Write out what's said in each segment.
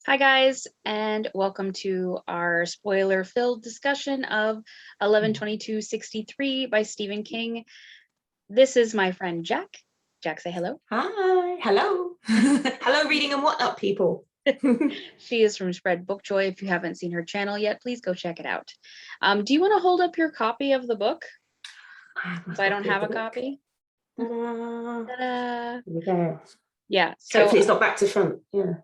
Hi guys, and welcome to our spoiler-filled discussion of 11/22/63 by Stephen King. This is my friend Jack. Jack, say hello. Hi, hello. Hello, reading and whatnot, people. She is from Spread Book Joy. If you haven't seen her channel yet, please go check it out. Do you want to hold up your copy of the book? So I don't have a copy. Ta-da. Ta-da. There we go. Yeah. So hopefully it's not back to front. Yeah.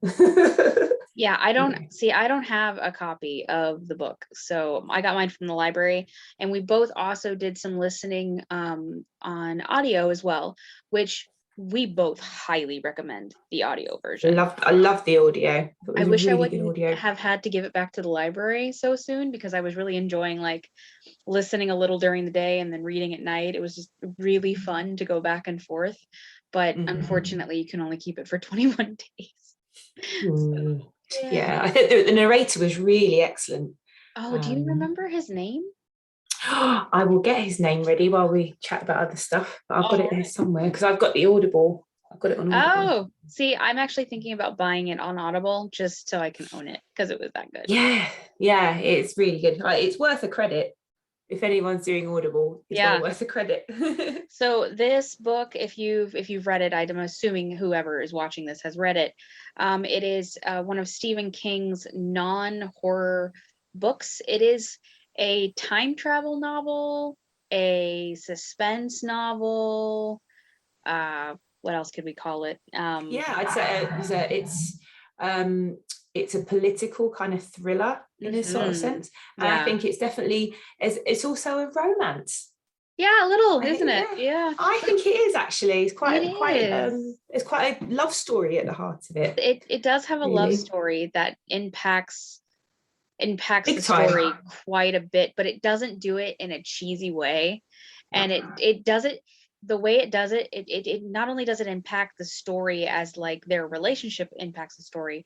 yeah, I don't have a copy of the book. So I got mine from the library, and we both also did some listening on audio as well, which we both highly recommend the audio version. I love the audio. I wish I wouldn't have had to give it back to the library so soon, because I was really enjoying like listening a little during the day and then reading at night. It was just really fun to go back and forth, but unfortunately you can only keep it for 21 days. So, yeah, I think the narrator was really excellent. Oh, do you remember his name? I will get his name ready while we chat about other stuff. But I've got it here somewhere because I've got the Audible. I've got it on Audible. Oh, see, I'm actually thinking about buying it on Audible just so I can own it because it was that good. Yeah, it's really good. It's worth a credit. If anyone's doing Audible, it's well worth a credit. So this book, if you've read it, I'm assuming whoever is watching this has read it. It is one of Stephen King's non-horror books. It is a time travel novel, a suspense novel. What else could we call it? Yeah, I'd say it's a political kind of thriller in a sort of sense. And I think it's definitely, it's also a romance. Yeah, a little, isn't it? Yeah, I think it is actually. It's quite a love story at the heart of it. It does have a love story that impacts the story quite a bit, but it doesn't do it in a cheesy way. And it does it the way it does it, it not only does it impact the story as like their relationship impacts the story,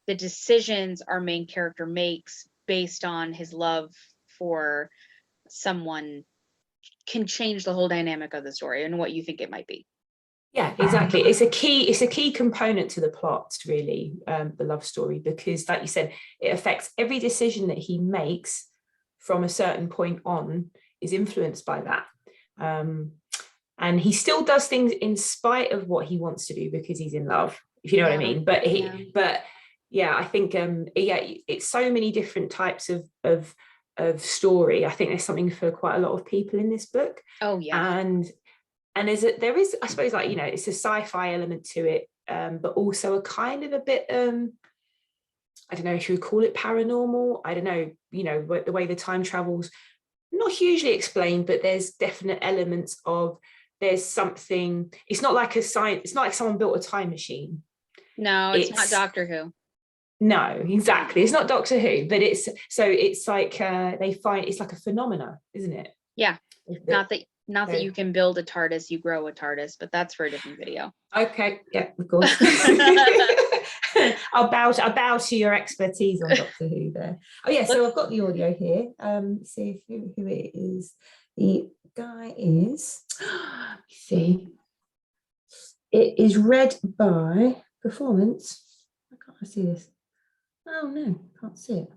the decisions our main character makes based on his love for someone can change the whole dynamic of the story and what you think it might be. Yeah, exactly. It's a key component to the plot, really, the love story, because like you said, it affects every decision that he makes from a certain point on is influenced by that. And he still does things in spite of what he wants to do because he's in love, if you know what I mean. But I think it's so many different types of story. I think there's something for quite a lot of people in this book. Oh yeah. And there is, I suppose, like, you know, it's a sci-fi element to it, but also a kind of a bit, I don't know if you would call it paranormal. I don't know, you know, the way the time travels, not hugely explained, but there's definite elements of, there's something, it's not like it's not like someone built a time machine. No, it's not Doctor Who. No, exactly. It's not Doctor Who, but it's like they find it's like a phenomena, isn't it? Yeah. Not that you can build a TARDIS, you grow a TARDIS, but that's for a different video. Okay, yeah, of course. I'll bow to your expertise on Doctor Who there. Oh yeah, so I've got the audio here. See who it is. The guy is, see, it is read by performance. I can't see this. Oh no, can't see it.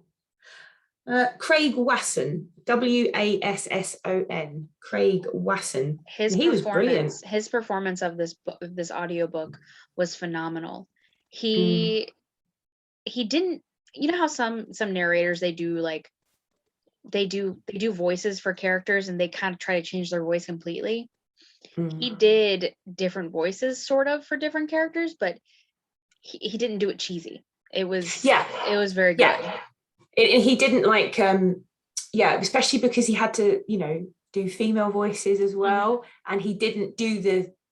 Craig Wasson, Wasson. Craig Wasson. He was brilliant. His performance of this audiobook was phenomenal. He didn't, you know how some narrators, they do voices for characters and they kind of try to change their voice completely. He did different voices sort of for different characters, but he didn't do it cheesy. It was very good. He didn't like especially because he had to, you know, do female voices as well, and he didn't do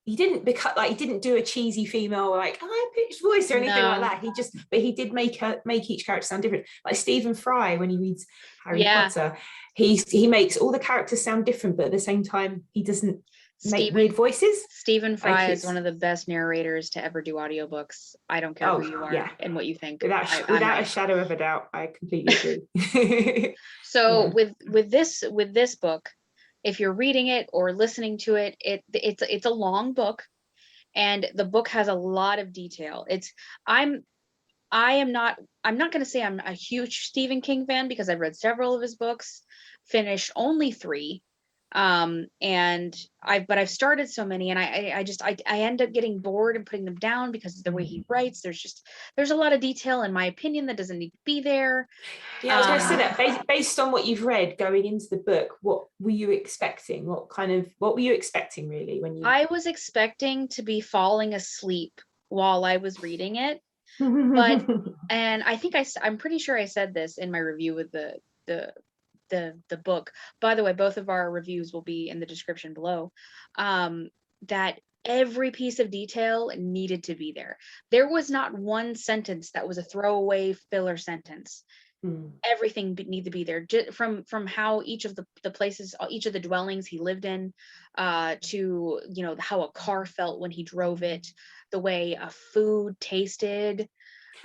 a cheesy female like high pitched voice or anything like that. He did make each character sound different. Like Stephen Fry, when he reads Harry Potter, he makes all the characters sound different, but at the same time he doesn't make weird voices. Stephen Fry is one of the best narrators to ever do audiobooks. I don't care who you are and what you think. Without a shadow of a doubt, I completely agree. So with this book, if you're reading it or listening to it, it's a long book, and the book has a lot of detail. I'm not going to say I'm a huge Stephen King fan, because I've read several of his books, finished only 3. But I've started so many, and I end up getting bored and putting them down, because of the way he writes. There's a lot of detail, in my opinion, that doesn't need to be there. Yeah, I was going to say that based on what you've read going into the book, what were you expecting? What were you expecting really when you? I was expecting to be falling asleep while I was reading it, but and I think I'm pretty sure I said this in my review with the book. By the way, both of our reviews will be in the description below. That every piece of detail needed to be there. There was not one sentence that was a throwaway filler sentence. Everything needed to be there, from how each of the places, each of the dwellings he lived in, to how a car felt when he drove it, the way a food tasted.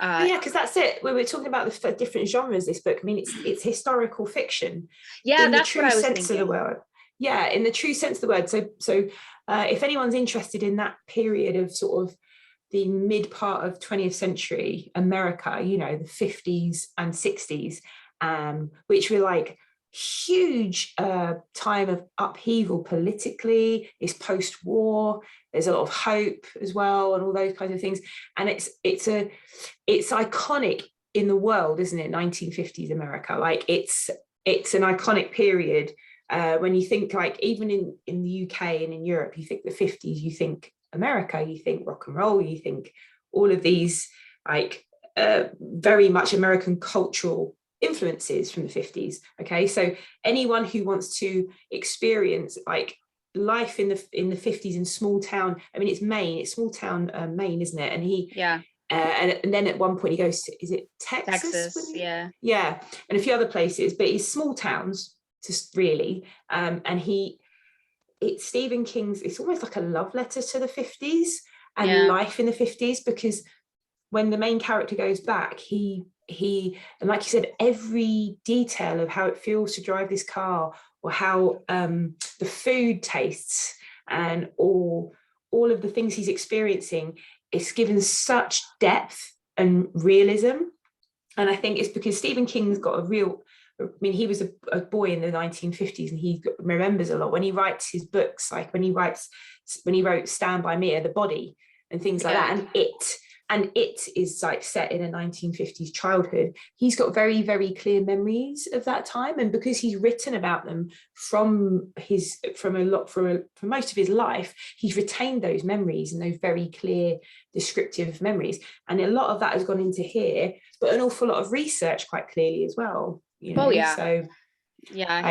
Yeah, because that's it. We were talking about the different genres. This book, I mean, it's historical fiction. Yeah, in that's the true what I was sense thinking. of the word. Yeah, in the true sense of the word. So if anyone's interested in that period of sort of the mid part of 20th century America, the 50s and 60s, which were like huge time of upheaval politically. It's post-war. There's a lot of hope as well, and all those kinds of things. And it's iconic in the world, isn't it? 1950s America, like it's an iconic period. When you think, like, even in the UK and in Europe, you think the 50s, you think America, you think rock and roll, you think all of these like very much American cultural influences from the 50s. Okay, so anyone who wants to experience like life in the 50s in small town, I mean, it's small town Maine, isn't it? And he and then at one point he goes to, is it Texas? Yeah, and a few other places, but it's small towns just really. And it's Stephen King's, it's almost like a love letter to the 50s and life in the 50s, because when the main character goes back, he and like you said, every detail of how it feels to drive this car, or how the food tastes, and all of the things he's experiencing, it's given such depth and realism. And I think it's because Stephen King's got I mean, he was a boy in the 1950s, and he remembers a lot when he writes his books, like when he wrote Stand By Me, The Body, and things like that. And it is like set in a 1950s childhood. He's got very, very clear memories of that time. And because he's written about them for most of his life, he's retained those memories and those very clear descriptive memories. And a lot of that has gone into here, but an awful lot of research quite clearly as well. Oh yeah. So yeah,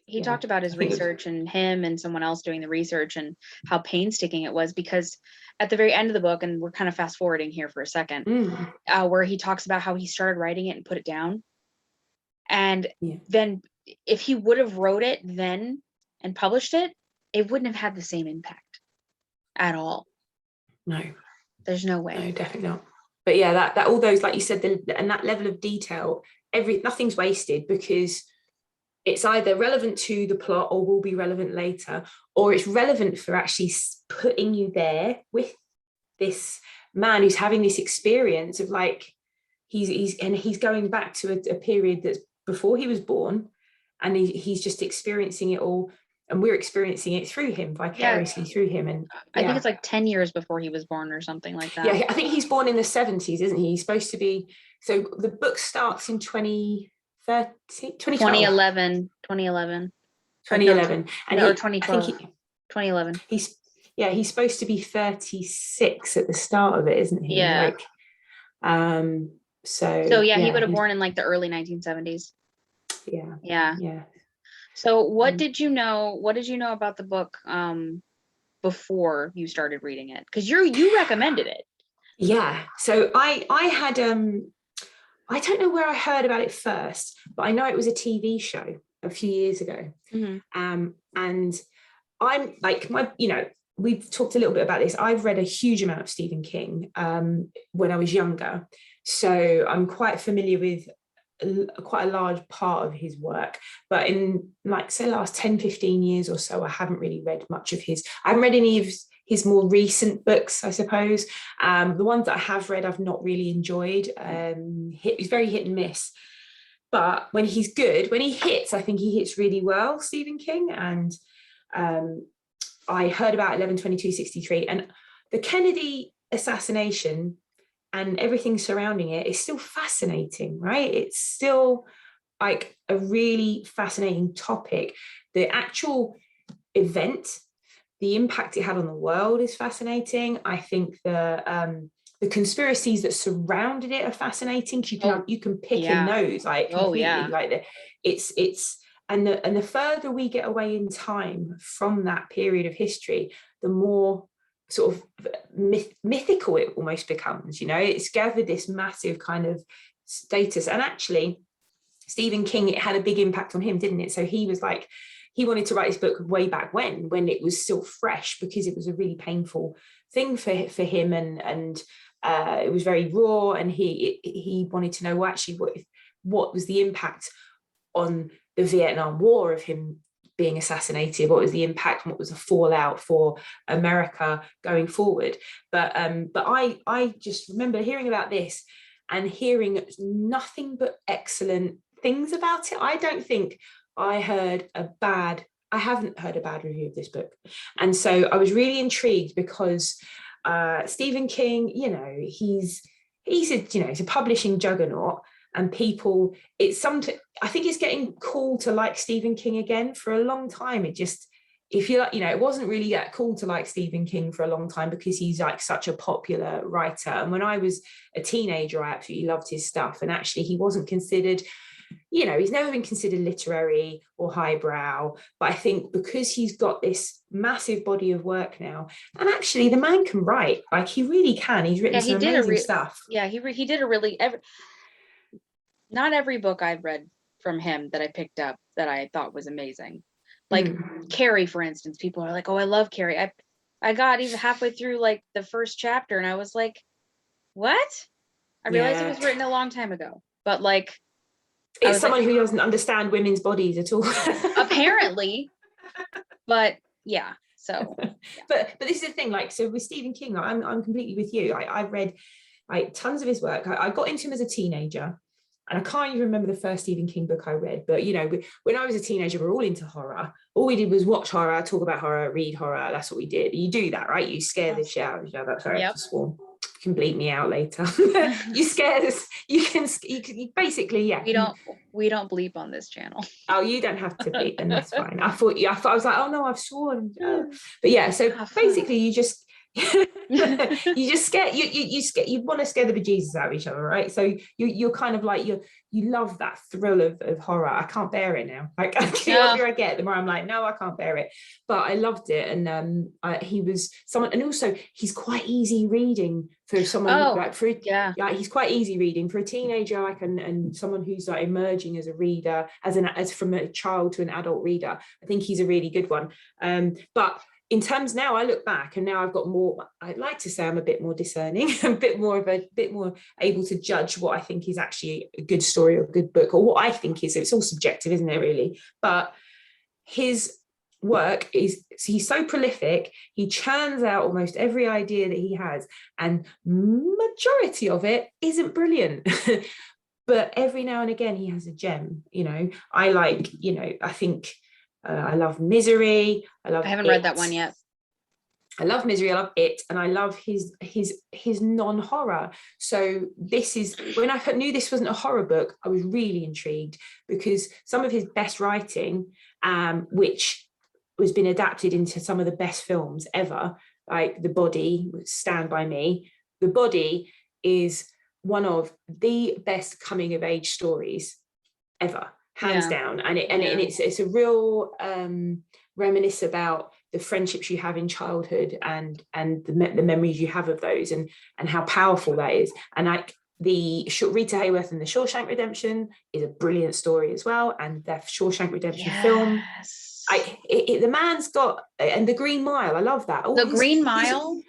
he talked about his research, and him and someone else doing the research, and how painstaking it was, because at the very end of the book, and we're kind of fast forwarding here for a second, where he talks about how he started writing it and put it down. And then if he would have wrote it then and published it, it wouldn't have had the same impact at all. No. There's no way. No, definitely not. But yeah, that all those, like you said, and that level of detail, nothing's wasted, because it's either relevant to the plot or will be relevant later, or it's relevant for actually putting you there with this man who's having this experience of like he's going back to a period that's before he was born, and he's just experiencing it all, and we're experiencing it through him, vicariously through him. And I think it's like 10 years before he was born or something like that. Yeah, I think he's born in the 70s, isn't he? He's supposed to be. So the book starts in 2011. 2011. And or 2012. 2011. He's supposed to be 36 at the start of it, isn't he? Yeah. So he would have born in like the early 1970s. Yeah. So what did you know about the book before you started reading it? Because you recommended it. Yeah. So I had I don't know where I heard about it first, but I know it was a TV show a few years ago. And I'm like, we've talked a little bit about this. I've read a huge amount of Stephen King when I was younger. So I'm quite familiar with quite a large part of his work. But in like, say, last 10, 15 years or so, I haven't really read much of his. I haven't read any of his more recent books, I suppose. The ones that I have read, I've not really enjoyed. He's very hit and miss. But when he's good, when he hits, I think he hits really well, Stephen King. And I heard about 11/22/63, and the Kennedy assassination and everything surrounding it is still fascinating, right? It's still like a really fascinating topic. The actual event, the impact it had on the world is fascinating. I think the conspiracies that surrounded it are fascinating. You can pick in those like completely. Like it's and the further we get away in time from that period of history, the more sort of mythical it almost becomes. It's gathered this massive kind of status. And actually, Stephen King, it had a big impact on him, didn't it? So he was like, he wanted to write his book way back when it was still fresh, because it was a really painful thing for him, and it was very raw, and he wanted to know, well, actually, what was the impact on the Vietnam War of him being assassinated? What was the impact? What was the fallout for America going forward? But I just remember hearing about this and hearing nothing but excellent things about it. I don't think I haven't heard a bad review of this book. And so I was really intrigued, because Stephen King, he's a publishing juggernaut, and people, I think it's getting cool to like Stephen King again. For a long time, it wasn't really that cool to like Stephen King for a long time, because he's like such a popular writer. And when I was a teenager, I absolutely loved his stuff. And actually, he wasn't considered, he's never been considered literary or highbrow. But I think because he's got this massive body of work now, and actually the man can write, like he really can. He's written some amazing stuff. Yeah, he did a really, not every book I've read from him that I picked up that I thought was amazing. Like Carrie, for instance, people are like, oh, I love Carrie. I got even halfway through like the first chapter, and I was like, what? I realized it was written a long time ago. But like, it's someone who doesn't understand women's bodies at all. Apparently. But yeah. So yeah. But this is the thing, like, so with Stephen King, I'm completely with you. I've read like tons of his work. I got into him as a teenager, and I can't even remember the first Stephen King book I read. But when I was a teenager, we were all into horror. All we did was watch horror, talk about horror, read horror. That's what we did. You do that, right? You scare the shit out of each other. Sorry, I just swore. You can bleep me out later. You scare us. You can basically, yeah. We don't bleep on this channel. Oh, you don't have to bleep, then that's fine. I thought I was like, oh no, I've sworn. But yeah, so basically you just you just scare you want to scare the bejesus out of each other, right? So you're kind of like you love that thrill of horror. I can't bear it now. Like the older I get, the more I'm like, no, I can't bear it. But I loved it, and he was someone, and also he's quite easy reading for someone he's quite easy reading for a teenager, like, and someone who's like emerging as a reader, as from a child to an adult reader. I think he's a really good one. But in terms, now I look back and now I've got more, I'd like to say I'm a bit more discerning, a bit more able to judge what I think is actually a good story or a good book, or what I think is. It's all subjective, isn't it, really? But his work he's so prolific. He churns out almost every idea that he has, and majority of it isn't brilliant. But every now and again he has a gem. I think I love Misery. I haven't read that one yet. I love Misery. I love It, and I love his non-horror. So this is, when I knew this wasn't a horror book, I was really intrigued, because some of his best writing, which has been adapted into some of the best films ever, like The Body, Stand By Me. The Body is one of the best coming of age stories ever, hands down. And it's a real reminisce about the friendships you have in childhood, and the memories you have of those, and how powerful that is. And like the Rita Hayworth and the Shawshank Redemption is a brilliant story as well, and the Shawshank Redemption film, the man's got, and The Green Mile, I love that. The Green Mile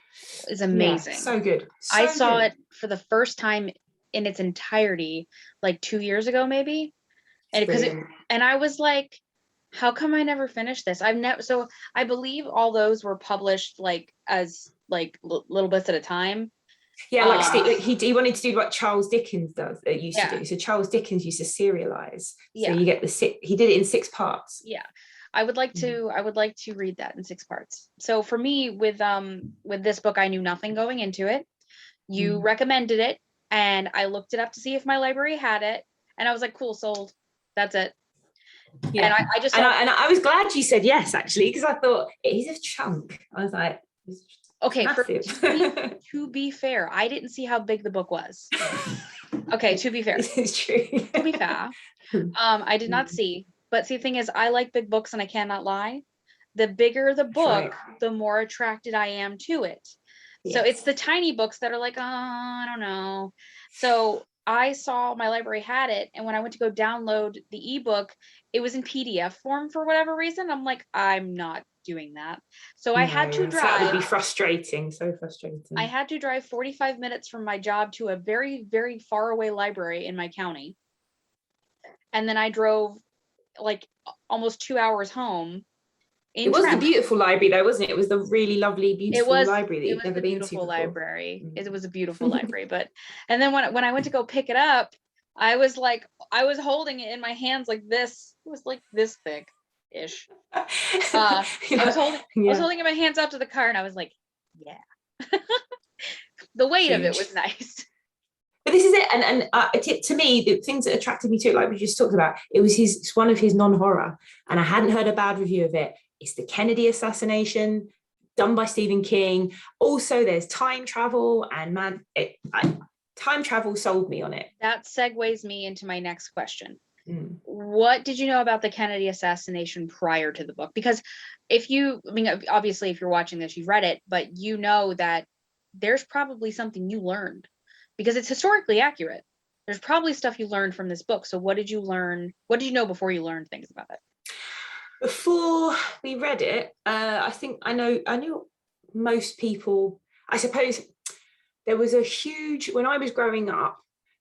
is amazing. So good. I saw it for the first time in its entirety like 2 years ago, maybe. And I was like, How come I never finished this? I've never, so I believe all those were published like as like little bits at a time. Yeah, like he wanted to do what Charles Dickens used to do. So Charles Dickens used to serialize. So you get he did it in 6 parts. Yeah. I would like to read that in 6 parts. So for me with this book, I knew nothing going into it. You recommended it and I looked it up to see if my library had it, and I was like, cool, sold. That's it. Yeah. And I just I was glad you said yes, actually, because I thought it is a chunk. I was like, okay, to be fair, I didn't see how big the book was. Okay, to be fair. This is true. To be fair. I did not see, but see, the thing is, I like big books and I cannot lie. The bigger the book, the more attracted I am to it. So it's the tiny books that are like, oh, I don't know. So I saw my library had it, and when I went to go download the ebook, it was in PDF form for whatever reason. I'm like, I'm not doing that. So I had to drive. That would be frustrating, so frustrating. I had to drive 45 minutes from my job to a very, very far away library in my county. And then I drove like almost 2 hours home. It was the beautiful library though, wasn't it? It was the really lovely, beautiful library that you've never been to before. Library. It was a beautiful library. But and then when I went to go pick it up, I was holding it in my hands like this. It was like this thick ish. I was holding it in my hands up to the car, and I was like, yeah. The weight of it was nice. But this is it, and to me, the things that attracted me to it, like we just talked about, it's one of his non-horror, and I hadn't heard a bad review of it. It's the Kennedy assassination, done by Stephen King. Also, there's time travel, and time travel sold me on it. That segues me into my next question. What did you know about the Kennedy assassination prior to the book? Because obviously, if you're watching this, you've read it, but you know that there's probably something you learned, because it's historically accurate. There's probably stuff you learned from this book. So what did you learn? What did you know before you learned things about it? Before we read it, I think I knew most people. I suppose there was a huge, when I was growing up,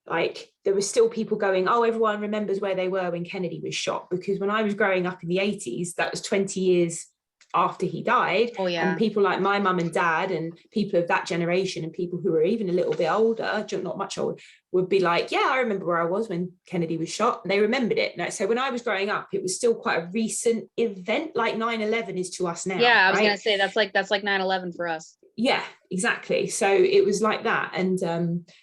like there was still people going, oh, everyone remembers where they were when Kennedy was shot, because when I was growing up in the 80s, that was 20 years after he died. Oh, yeah. And people like my mum and dad and people of that generation and people who were even a little bit older, not much older, would be like, yeah, I remember where I was when Kennedy was shot. And they remembered it. Now, so when I was growing up, it was still quite a recent event, like 9/11 is to us now. Yeah, I was going to say that's like 9/11 for us. Yeah, exactly. So it was like that. And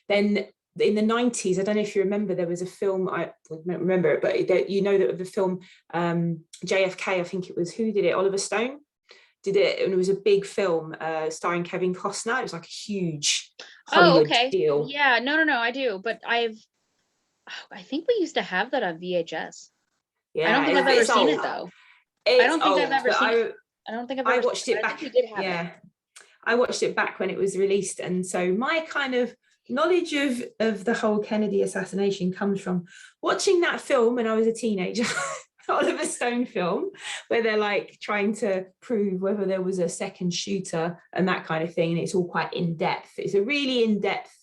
then in the 90s, I don't know if you remember, there was a film, I don't remember it, but you know that the film JFK, I think it was, who did it? Oliver Stone did it, and it was a big film starring Kevin Costner. It was like a huge Hollywood deal. Yeah, no, I do, but I think we used to have that on VHS. Yeah, I don't think I've ever seen it though. I don't think I've ever seen it. I don't think I've ever watched it back. I watched it back when it was released, and so my kind of knowledge of the whole Kennedy assassination comes from watching that film when I was a teenager. Oliver Stone film, where they're like trying to prove whether there was a second shooter and that kind of thing, and it's all quite in depth. It's a really in depth,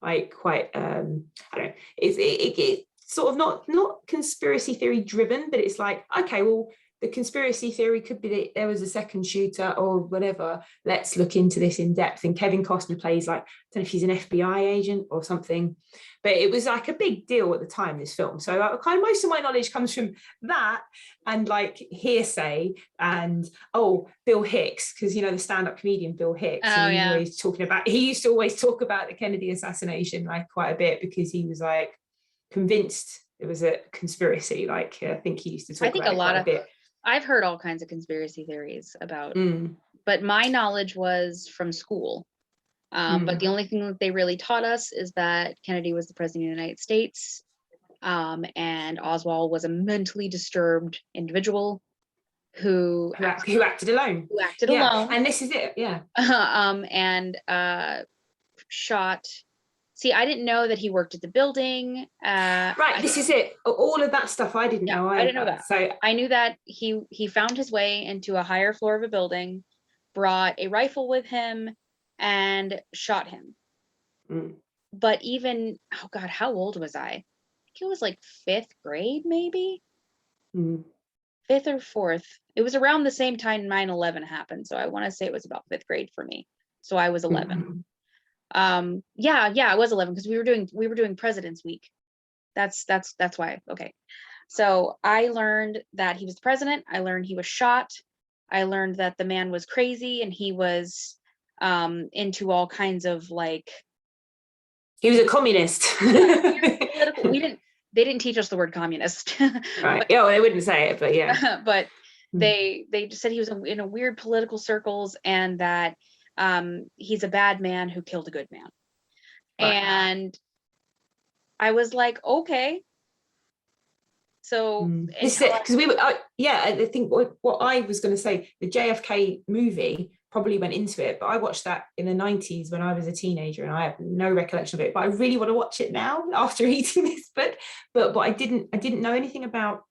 like quite I don't know. It's sort of not conspiracy theory driven, but it's like, okay, well, the conspiracy theory could be that there was a second shooter or whatever. Let's look into this in depth. And Kevin Costner plays like, I don't know if he's an FBI agent or something, but it was like a big deal at the time, this film. So kind of most of my knowledge comes from that and like hearsay and, Bill Hicks, because, you know, the stand-up comedian Bill Hicks, he used to always talk about the Kennedy assassination like quite a bit, because he was like convinced it was a conspiracy. Like I think he used to talk about it quite a bit. I've heard all kinds of conspiracy theories about, but my knowledge was from school. But the only thing that they really taught us is that Kennedy was the president of the United States, and Oswald was a mentally disturbed individual who acted alone. And this is it, and shot. See, I didn't know that he worked at the building. This is it. All of that stuff I didn't know. I didn't know that. So I knew that he found his way into a higher floor of a building, brought a rifle with him, and shot him. But even, oh God, how old was I? I think it was like 5th grade, maybe. fifth or fourth. It was around the same time 9/11 happened. So I want to say it was about fifth grade for me. So I was 11. Yeah, I was 11 because we were doing President's Week. That's why. Okay. So I learned that he was the president. I learned he was shot. I learned that the man was crazy and he was into all kinds of like. He was a communist. Political. They didn't teach us the word communist. Right. Yeah, well, they wouldn't say it, but yeah. But they just said he was in a weird political circles and that he's a bad man who killed a good man. Right. And I was like, okay. So because we were, I think what I was going to say, the JFK movie probably went into it, but I watched that in the 90s when I was a teenager and I have no recollection of it, but I really want to watch it now after reading this book. But I didn't know anything about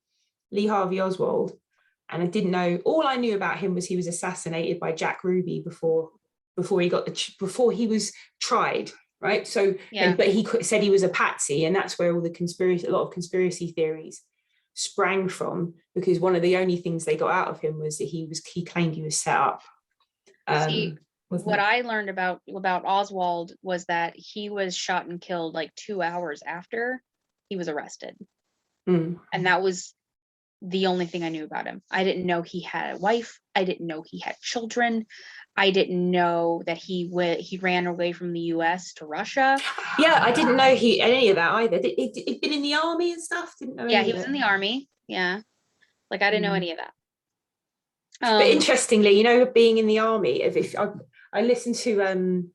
Lee Harvey Oswald, and I didn't know, all I knew about him was he was assassinated by Jack Ruby before he was tried. Right. So, but he said he was a patsy, and that's where all a lot of conspiracy theories sprang from, because one of the only things they got out of him was that he claimed he was set up. What I learned about Oswald was that he was shot and killed like 2 hours after he was arrested. And that was the only thing I knew about him. I didn't know he had a wife. I didn't know he had children. I didn't know that he ran away from the US to Russia. Yeah, I didn't know any of that either. He'd been in the army and stuff? Didn't know. Yeah, he was in the army. Yeah. Like I didn't know any of that. But interestingly, being in the army, if I listened to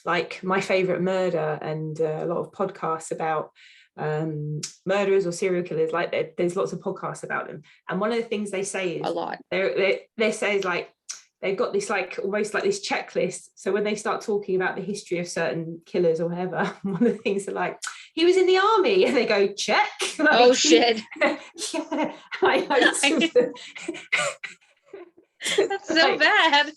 like My Favorite Murder and a lot of podcasts about murderers or serial killers, like there's lots of podcasts about them, and one of the things they say is a lot. They say is like they've got this like almost like this checklist, so when they start talking about the history of certain killers or whatever, one of the things are like, he was in the army, and they go check. Like, oh shit. Yeah, I know. That's so bad.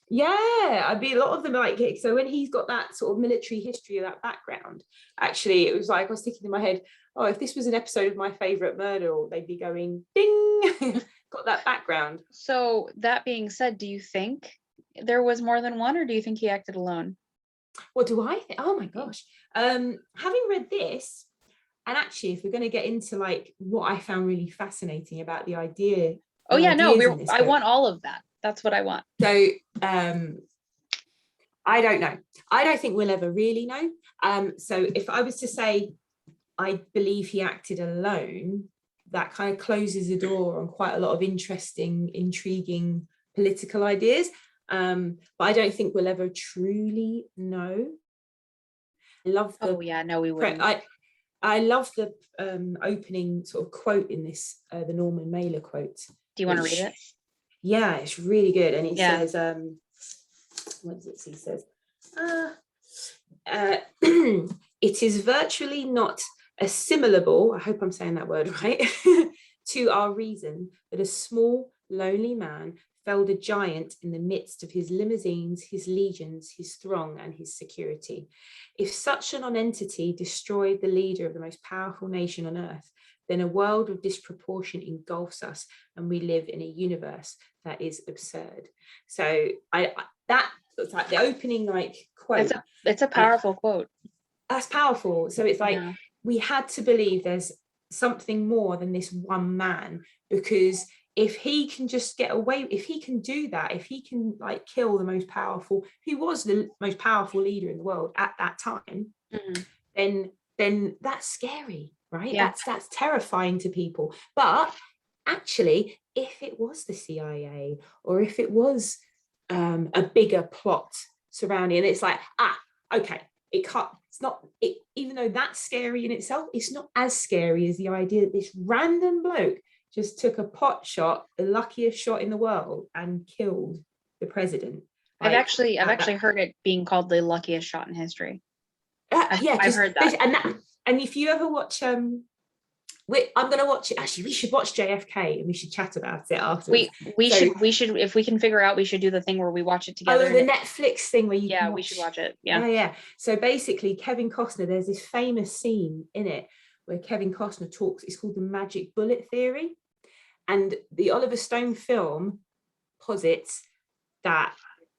Yeah, I mean, a lot of them are like, so when he's got that sort of military history or that background, actually, it was like, I was thinking in my head, oh, if this was an episode of My Favorite Murder, they'd be going, ding, got that background. So that being said, do you think there was more than one, or do you think he acted alone? What do I think? Oh my gosh. Having read this, and actually, if we're going to get into like what I found really fascinating about the idea. Oh yeah, no, I want all of that. That's what I want. So I don't know. I don't think we'll ever really know. So if I was to say, I believe he acted alone, that kind of closes the door on quite a lot of interesting, intriguing political ideas. But I don't think we'll ever truly know. I love the. Oh yeah, no, we wouldn't. I love the opening sort of quote in this, the Norman Mailer quote. Do you want to read it? Yeah, it's really good. And it says, what does it say? He says, it is virtually not assimilable, I hope I'm saying that word right, to our reason that a small, lonely man felled a giant in the midst of his limousines, his legions, his throng, and his security. If such a nonentity destroyed the leader of the most powerful nation on earth, then a world of disproportion engulfs us, and we live in a universe that is absurd. So that's like the opening like quote. It's a powerful quote. That's powerful. So it's like, we had to believe there's something more than this one man, because if he can just get away, if he can do that, if he can like kill the most powerful, who was the most powerful leader in the world at that time, then that's scary, right? Yeah. That's terrifying to people. But actually, if it was the CIA, or if it was a bigger plot surrounding it, it's like, okay, even though that's scary in itself, it's not as scary as the idea that this random bloke just took a pot shot, the luckiest shot in the world, and killed the president. I've actually heard it being called the luckiest shot in history. I've heard that. And if you ever watch, I'm going to watch it. Actually, we should watch JFK and we should chat about it afterwards. We should, if we can figure out, we should do the thing where we watch it together. Oh, the Netflix thing where you we should watch it. Yeah. Yeah. So basically, Kevin Costner, there's this famous scene in it where Kevin Costner talks, it's called the magic bullet theory. And the Oliver Stone film posits that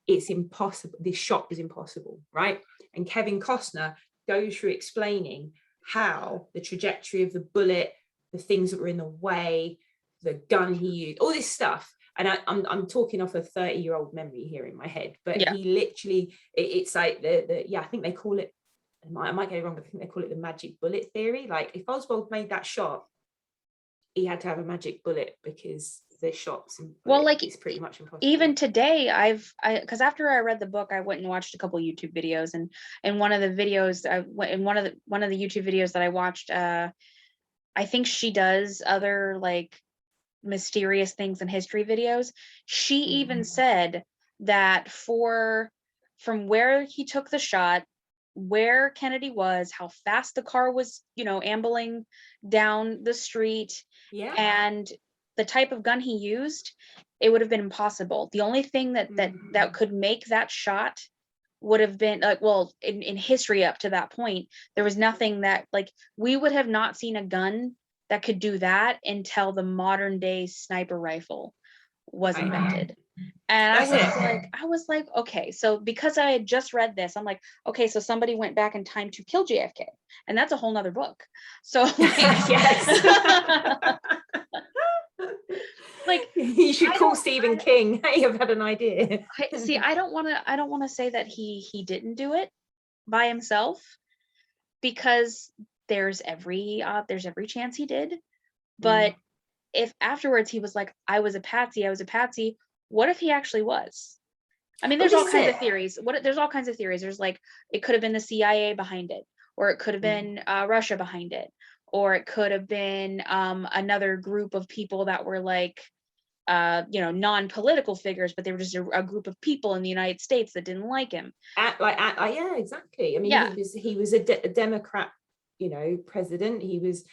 it's impossible, this shot was impossible, right? And Kevin Costner goes through explaining how the trajectory of the bullet, the things that were in the way, the gun he used, all this stuff. And I'm talking off a 30-year-old memory here in my head, but he literally, it's like I think they call it, I might get it wrong, but I think they call it the magic bullet theory. Like if Oswald made that shot, he had to have a magic bullet because the shots, well, like it's pretty much impossible. Even today, because after I read the book, I went and watched a couple YouTube videos, and one of the videos, one of the YouTube videos that I watched, I think she does other like mysterious things in history videos. She even said that from where he took the shot, where Kennedy was, how fast the car was, ambling down the street, and the type of gun he used, it would have been impossible. The only thing that could make that shot would have been like, well, in history up to that point, there was nothing that, like, we would have not seen a gun that could do that until the modern day sniper rifle was invented. And I was like, okay, so because I had just read this, I'm like, okay, so somebody went back in time to kill JFK, and that's a whole nother book. So like you should call Stephen King. Hey, I've had an idea. I don't want to say that he didn't do it by himself, because there's every chance he did. But if afterwards he was like, I was a patsy, what if he actually was? I mean, there's all kinds of theories. There's all kinds of theories. There's like, it could have been the CIA behind it, or it could have been Russia behind it, or it could have been another group of people that were like, non-political figures, but they were just a group of people in the United States that didn't like him. Yeah, exactly. I mean, he was a Democrat, president. He was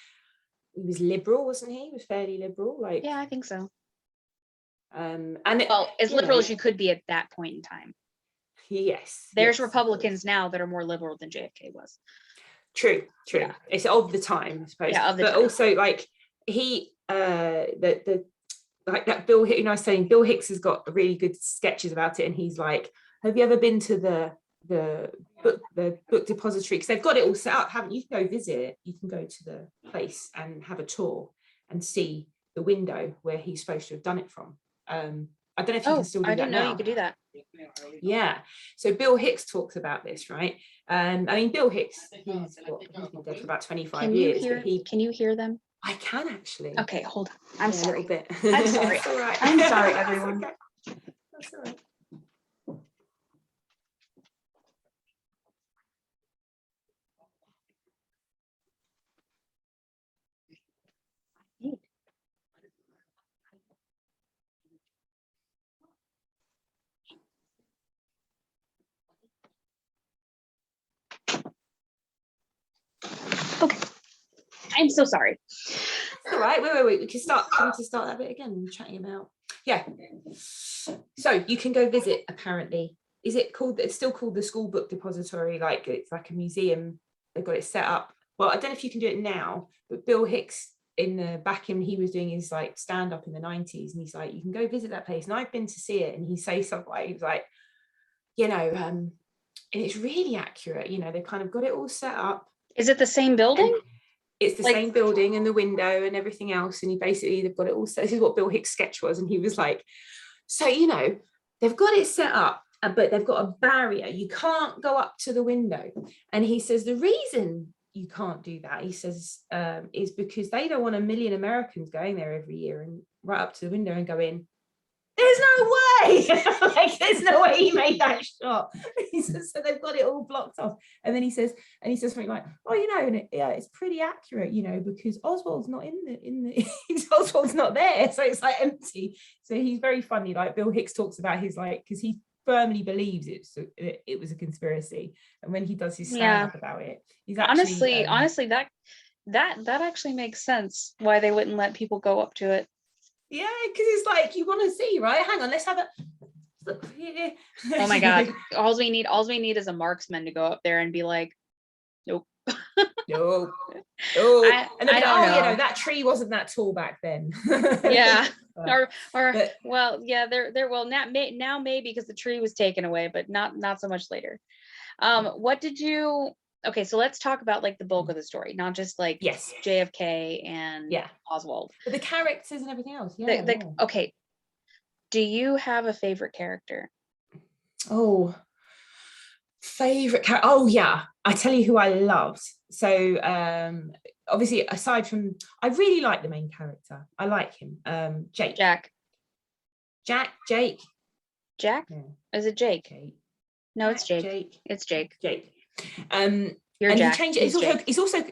liberal, wasn't he? He was fairly liberal, like. Yeah, I think so. And as liberal as you could be at that point in time. Yes. There's Republicans now that are more liberal than JFK was. True. Yeah. It's of the time, I suppose. Yeah, but time. Also, like, he like that Bill Hicks, I was saying, Bill Hicks has got really good sketches about it, and he's like, have you ever been to the book depository? Because they've got it all set up, haven't you? You can go visit it. You can go to the place and have a tour and see the window where he's supposed to have done it from. I don't know if you can still do that now. I didn't know you could do that. Yeah. So Bill Hicks talks about this, right? I mean, Bill Hicks, he's been dead for about 25 years. Can you hear them? I can actually. Okay, hold on. I'm sorry. A little bit. I'm sorry. All right. I'm sorry, everyone. That's all right. Okay. I'm so sorry. All right. Wait. We can start that bit again. We're chatting about. Yeah. So you can go visit, apparently. Is it called? It's still called the School Book Depository. Like, it's like a museum. They've got it set up. Well, I don't know if you can do it now, but Bill Hicks he was doing his like stand up in the 90s, and he's like, you can go visit that place. And I've been to see it, and he says something like, he was like, and it's really accurate. They've kind of got it all set up. Is it the same building? And it's the same building and the window and everything else. And they've got it all set. This is what Bill Hicks' sketch was. And he was like, so, they've got it set up, but they've got a barrier. You can't go up to the window. And he says, the reason you can't do that, he says, is because they don't want 1 million Americans going there every year and right up to the window and go in. There's no way. Like, there's no way he made that shot. He says, so they've got it all blocked off. And then he says something like, oh, it's pretty accurate, because Oswald's not Oswald's not there, so it's like empty. So he's very funny. Like, Bill Hicks talks about his, like, because he firmly believes it was a conspiracy, and when he does his stand up about it, he's actually honestly that actually makes sense why they wouldn't let people go up to it. Yeah, because it's like, you want to see, right? Hang on, let's have a look here. Oh my God. All we need is a marksman to go up there and be like, nope. No. And then, I don't know. that tree wasn't that tall back then. Yeah. But, well, yeah, there well now maybe because the tree was taken away, but not so much later. What did you Okay, so let's talk about like the bulk of the story, not just like yes, JFK and yeah, Oswald. but the characters and everything else. Okay, do you have a favorite character? Oh, favorite character. Oh yeah, I tell you who I loved. So obviously, aside from, I really like the main character. I like him. Jake. Jake. Yeah. Is it Jake? Jake. No, it's Jake. It's Jake. You're and Jack. He changed it.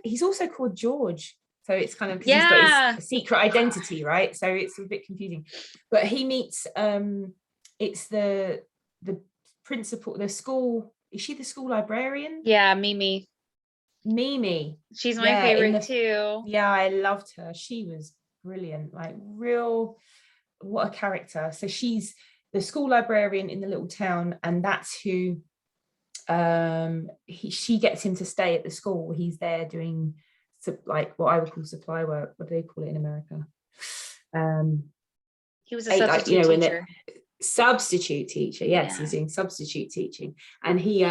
He's also called George. So it's kind of, because he's got his secret identity, right? So it's a bit confusing. But he meets it's the principal, the school. Is she the school librarian? Yeah, Mimi. She's my favorite too. Yeah, I loved her. She was brilliant. Like, what a character. So she's the school librarian in the little town, and that's who she gets him to stay at the school. He's there doing like what I would call supply work. What do they call it in America? He was a substitute teacher. Substitute teacher, yes, yeah. He's doing substitute teaching, and he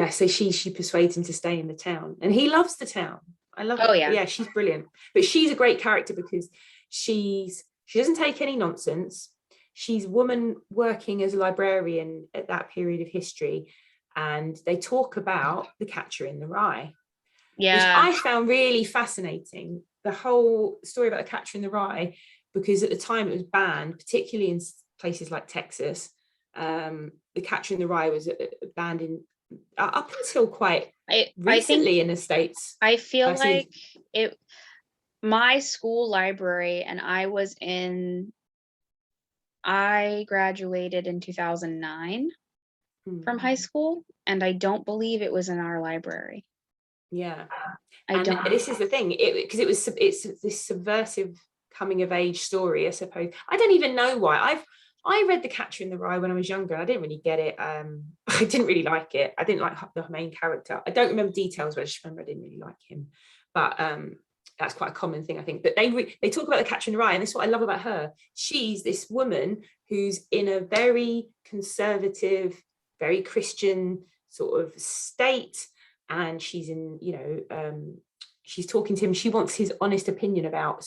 so she persuades him to stay in the town, and he loves the town. I love it. Yeah, she's brilliant. But she's a great character because she doesn't take any nonsense. She's a woman working as a librarian at that period of history, and they talk about The Catcher in the Rye, which I found really fascinating, the whole story about The Catcher in the Rye, because at the time it was banned, particularly in places like Texas. The Catcher in the Rye was banned in up until quite recently in the States. I feel like my school library, and I graduated in 2009 from high school, and I don't believe it was in our library. Yeah, this is the thing, because it's this subversive coming of age story, I suppose. I don't even know why. I read The Catcher in the Rye when I was younger. I didn't really get it. I didn't really like it. I didn't like the main character. I don't remember details, but I just remember I didn't really like him. But that's quite a common thing, I think. But they talk about The Catcher in the Rye, and this is what I love about her. She's this woman who's in a very conservative, very Christian sort of state, and she's in, she's talking to him. She wants his honest opinion about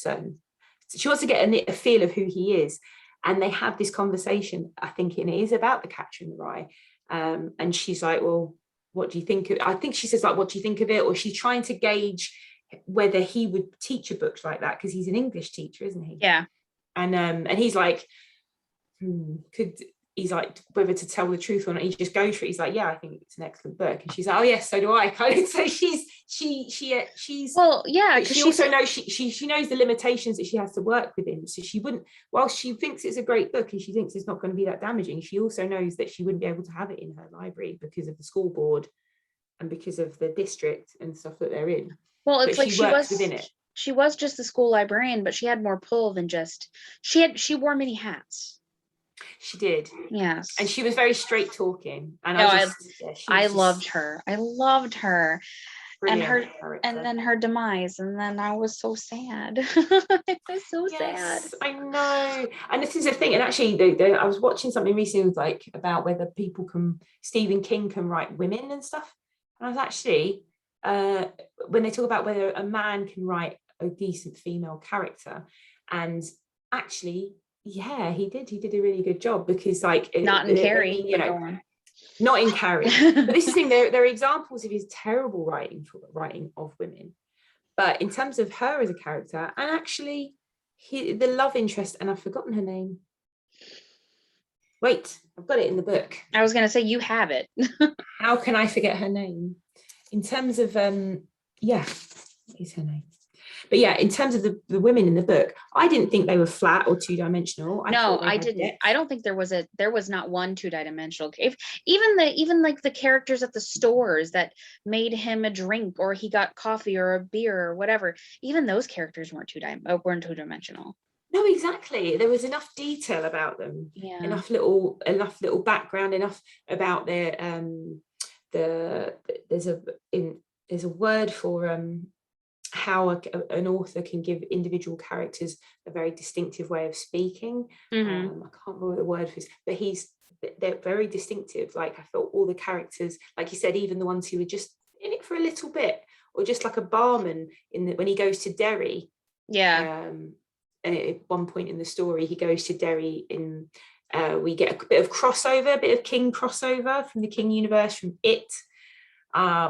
she wants to get a feel of who he is. And they have this conversation, I think it is about The Catcher in the Rye. And she's like, well, what do you think? I think she says, like, what do you think of it? Or she's trying to gauge whether he would teach a book like that, because he's an English teacher, isn't he? Yeah. And he's like, he's like, whether to tell the truth or not. He just goes for it. He's like, yeah, I think it's an excellent book. And she's like, oh yes, so do I. Kind of. So she's well, yeah, because she also knows she knows the limitations that she has to work within. So she wouldn't, whilst she thinks it's a great book and she thinks it's not going to be that damaging, she also knows that she wouldn't be able to have it in her library because of the school board and because of the district and stuff that they're in. Well, it's but like she was within it. She was just the school librarian, but she had more pull than just she wore many hats. She did. Yes. And she was very straight talking. And I loved her. And then her demise, and then I was so sad. I was so sad. I know. And this is the thing. And actually, I was watching something recently like about whether Stephen King can write women and stuff. And I was actually, when they talk about whether a man can write a decent female character, and actually, yeah, he did a really good job, because like not in Carrie, not in Carrie. But this is the thing, there are examples of his terrible writing of women, but in terms of her as a character, and actually the love interest, and I've forgotten her name. Wait, I've got it in the book. I was gonna say, you have it. How can I forget her name? In terms of what is her name? But yeah, in terms of the women in the book, I didn't think they were flat or two-dimensional. No, I didn't. Depth. I don't think there was not one two-dimensional. If even like the characters at the stores that made him a drink, or he got coffee or a beer or whatever, even those characters weren't two-dimensional. No, exactly. There was enough detail about them. Yeah. Enough little background, enough about their there's a word for how an author can give individual characters a very distinctive way of speaking. I can't remember what the word is, but they're very distinctive. Like, I felt all the characters, like you said, even the ones who were just in it for a little bit, or just like a barman when he goes to Derry. And at one point in the story, he goes to Derry in we get a bit of crossover, a bit of King crossover from the King universe, from It,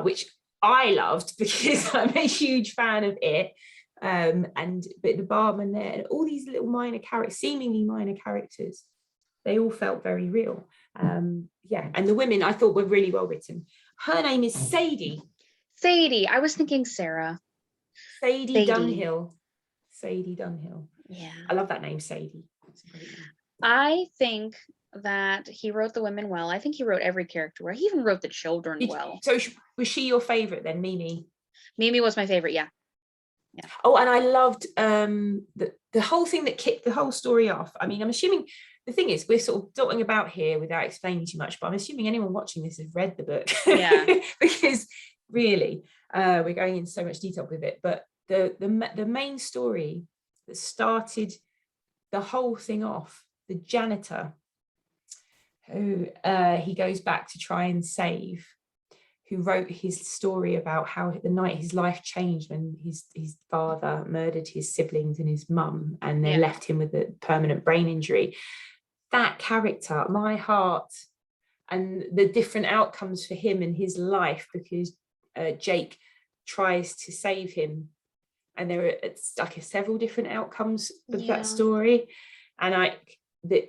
which I loved because I'm a huge fan of It. But the barman there, and all these little minor characters, seemingly minor characters, they all felt very real. And the women I thought were really well written. Her name is Sadie. I was thinking Sarah. Sadie Dunhill. Sadie Dunhill. Yeah. I love that name, Sadie. That's a great name. I think that he wrote the women well. I think he wrote every character well. He even wrote the children well. So was she your favorite then, Mimi? Mimi was my favorite, yeah. Oh, and I loved the whole thing that kicked the whole story off. I mean, I'm assuming, the thing is, we're sort of dotting about here without explaining too much, but I'm assuming anyone watching this has read the book. Yeah. Because really, we're going into so much detail with it. But the main story that started the whole thing off, the janitor who he goes back to try and save, who wrote his story about how the night his life changed when his father murdered his siblings and his mum, and then left him with a permanent brain injury. That character, my heart, and the different outcomes for him in his life, because Jake tries to save him, and it's like several different outcomes of that story. And the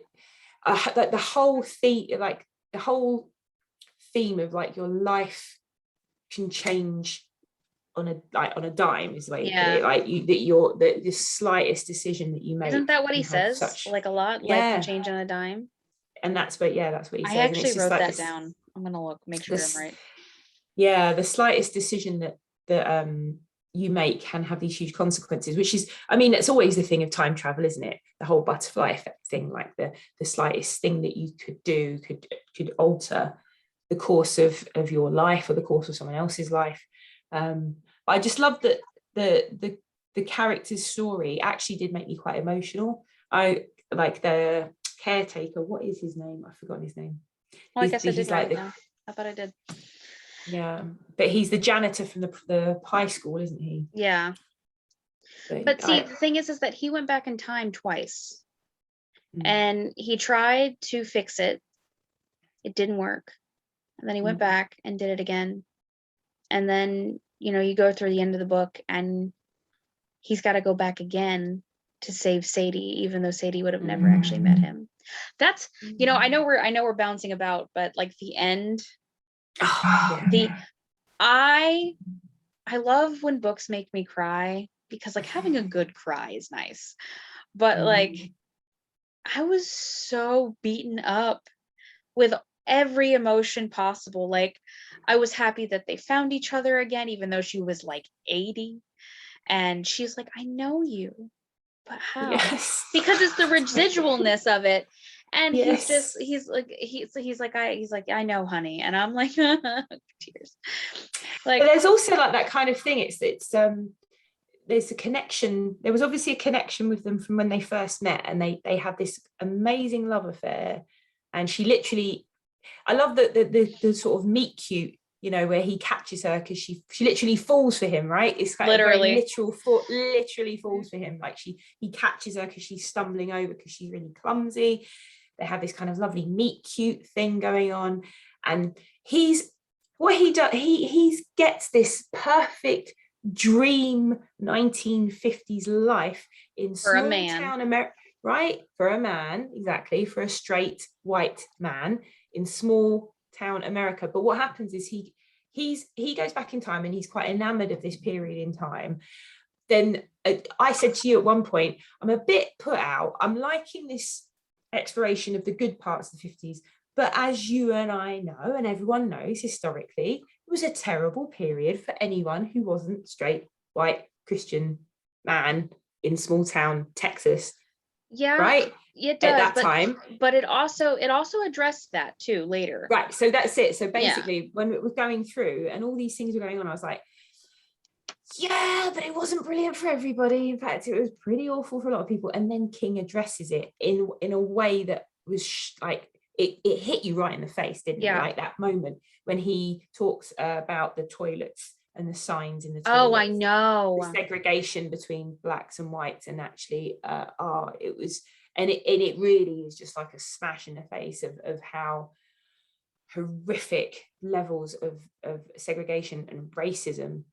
whole theme of like your life can change on a dime is the way you put it. Like the slightest decision that you make. Isn't that what he says? Like a lot, life can change on a dime. And that's what he says. I actually wrote that down. I'm gonna make sure I'm right. Yeah, the slightest decision that you make can have these huge consequences, which is, I mean, it's always the thing of time travel, isn't it? The whole butterfly effect thing, like the slightest thing that you could do could alter the course of your life or the course of someone else's life. But I just love that the character's story actually did make me quite emotional. I like the caretaker. What is his name? I've forgotten his name. Well, I guess I did write it down. I thought I did. Yeah, but he's the janitor from the high school, isn't he? Yeah. But see, the thing is that he went back in time twice, and he tried to fix it. It didn't work. And then he went back and did it again. And then, you go through the end of the book, and he's got to go back again to save Sadie, even though Sadie would have never actually met him. That's, I know we're bouncing about, but like the end. I love when books make me cry, because like having a good cry is nice, but like I was so beaten up with every emotion possible. Like, I was happy that they found each other again, even though she was like 80, and she's like, I know you, but how? Because it's the residualness of it. And he's like, I know, honey. And I'm like, tears. Like, but there's also like that kind of thing. It's there's a connection. There was obviously a connection with them from when they first met, and they had this amazing love affair. And she literally, I love the sort of meet cute, where he catches her because she literally falls for him, right? It's kind literally of literally falls for him. Like he catches her because she's stumbling over because she's really clumsy. They have this kind of lovely meet cute thing going on, and he gets this perfect dream 1950s life in small town America, right? For a man, exactly, for a straight white man in small town America. But what happens is he goes back in time, and he's quite enamored of this period in time. Then I said to you at one point, I'm a bit put out. I'm liking this exploration of the good parts of the 50s, but as you and I know, and everyone knows historically, it was a terrible period for anyone who wasn't straight white Christian man in small town Texas Yeah, right? it At does, that time. but it also addressed that too later. Right. So that's it. So Yeah. basically, when it was going through and all these things were going on, I was like, yeah, but it wasn't brilliant for everybody. In fact, it was pretty awful for a lot of people. And then King addresses it in a way that was like, it hit you right in the face, didn't it? Like that moment when he talks about the toilets and the signs in the toilets. Oh, I know. The segregation between blacks and whites, and actually it was, and it really is just like a smash in the face of how horrific levels of segregation and racism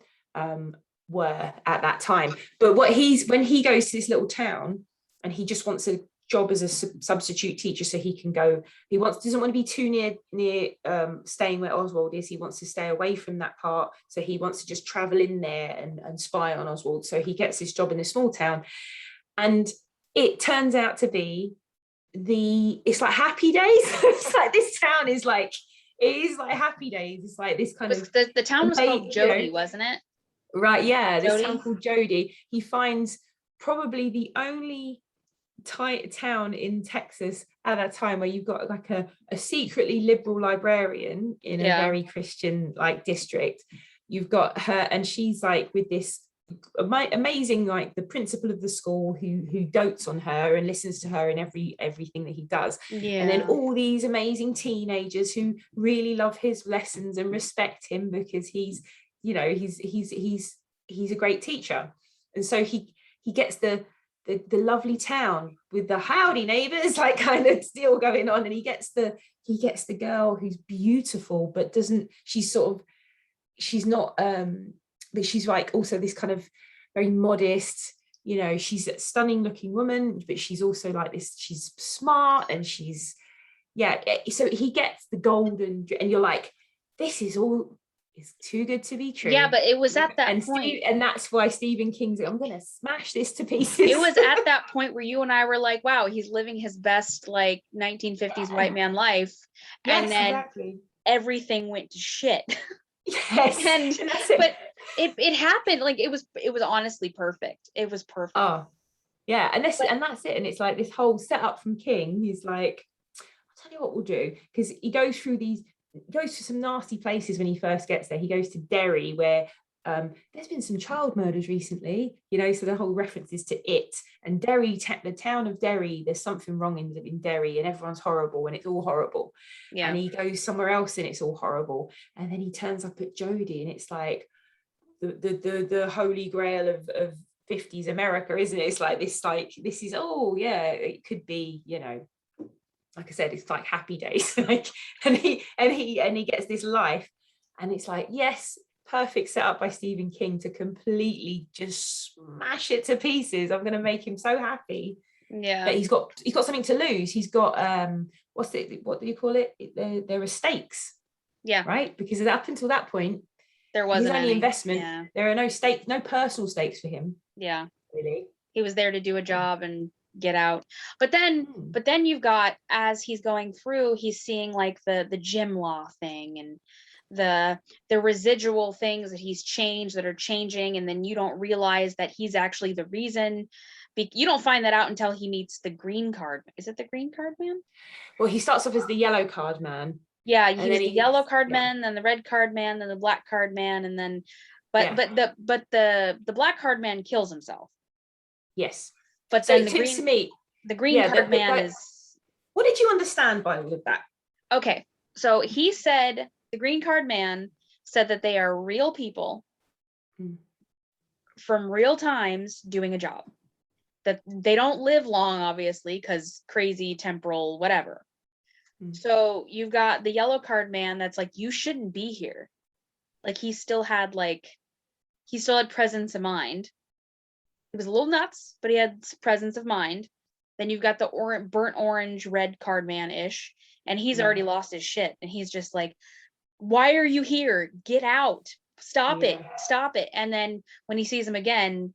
were at that time. But when he goes to this little town and he just wants a job as a substitute teacher, so he can go, doesn't want to be too near staying where Oswald is. He wants to stay away from that part, so he wants to just travel in there and spy on Oswald. So he gets this job in this small town, and it turns out to be it's like Happy Days. It's like this town is like, it is like Happy Days. It's like this kind of the town was called Jody, wasn't it? Right, yeah, this Jody? town called Jody. He finds probably the only town in Texas at that time where you've got like a secretly liberal librarian in a very Christian like district. You've got her, and she's like with this amazing, like the principal of the school who dotes on her and listens to her in everything that he does. And then all these amazing teenagers who really love his lessons and respect him because he's a great teacher. And so he gets the lovely town with the howdy neighbors, like kind of still going on, and he gets the girl who's beautiful but she's not but she's like also this kind of very modest, she's a stunning looking woman, but she's also like this, she's smart, and she's so he gets the golden, and you're like, this is all, it's too good to be true. Yeah, but it was at that point. And that's why Stephen King's like, I'm going to smash this to pieces. It was at that point where you and I were like, wow, he's living his best like 1950s white man life. Yes, and then exactly. Everything went to shit. Yes. and that's it. But it happened, like it was honestly perfect. It was perfect. Oh, yeah. And that's it. And it's like this whole setup from King. He's like, I'll tell you what we'll do. Because he goes through some nasty places when he first gets there. He goes to Derry, where there's been some child murders recently, so the whole references to it. And Derry, the town of Derry, there's something wrong in Derry, and everyone's horrible, and it's all horrible. And he goes somewhere else and it's all horrible. And then he turns up at Jody, and it's like the holy grail of 50s America, isn't it? It's like this is, oh yeah, it could be, like I said, it's like Happy Days. Like, and he gets this life, and it's like, yes, perfect setup by Stephen King to completely just smash it to pieces. I'm going to make him so happy. Yeah. But he's got something to lose. He's got what do you call it? There are stakes. Yeah. Right? Because up until that point, there wasn't any investment. Yeah. There are no stakes, no personal stakes for him. Yeah. Really. He was there to do a job and get out. But then you've got, as he's going through, he's seeing like the gym law thing and the residual things that he's changed that are changing, and then you don't realize that he's actually the reason. You don't find that out until he meets the green card. Is it the green card man? Well, he starts off as the yellow card man. Yeah, he was the yellow card man, then the red card man, then the black card man, and then but the black card man kills himself. Yes. But so then the green card man is. What did you understand by all of that? Okay, so he said, the green card man said that they are real people from real times doing a job. That they don't live long, obviously, because crazy temporal whatever. So you've got the yellow card man that's like, you shouldn't be here. Like he still had presence of mind. He was a little nuts, but he had presence of mind. Then you've got the burnt orange red card man-ish, and he's already lost his shit. And he's just like, why are you here? Get out. Stop it. And then when he sees him again,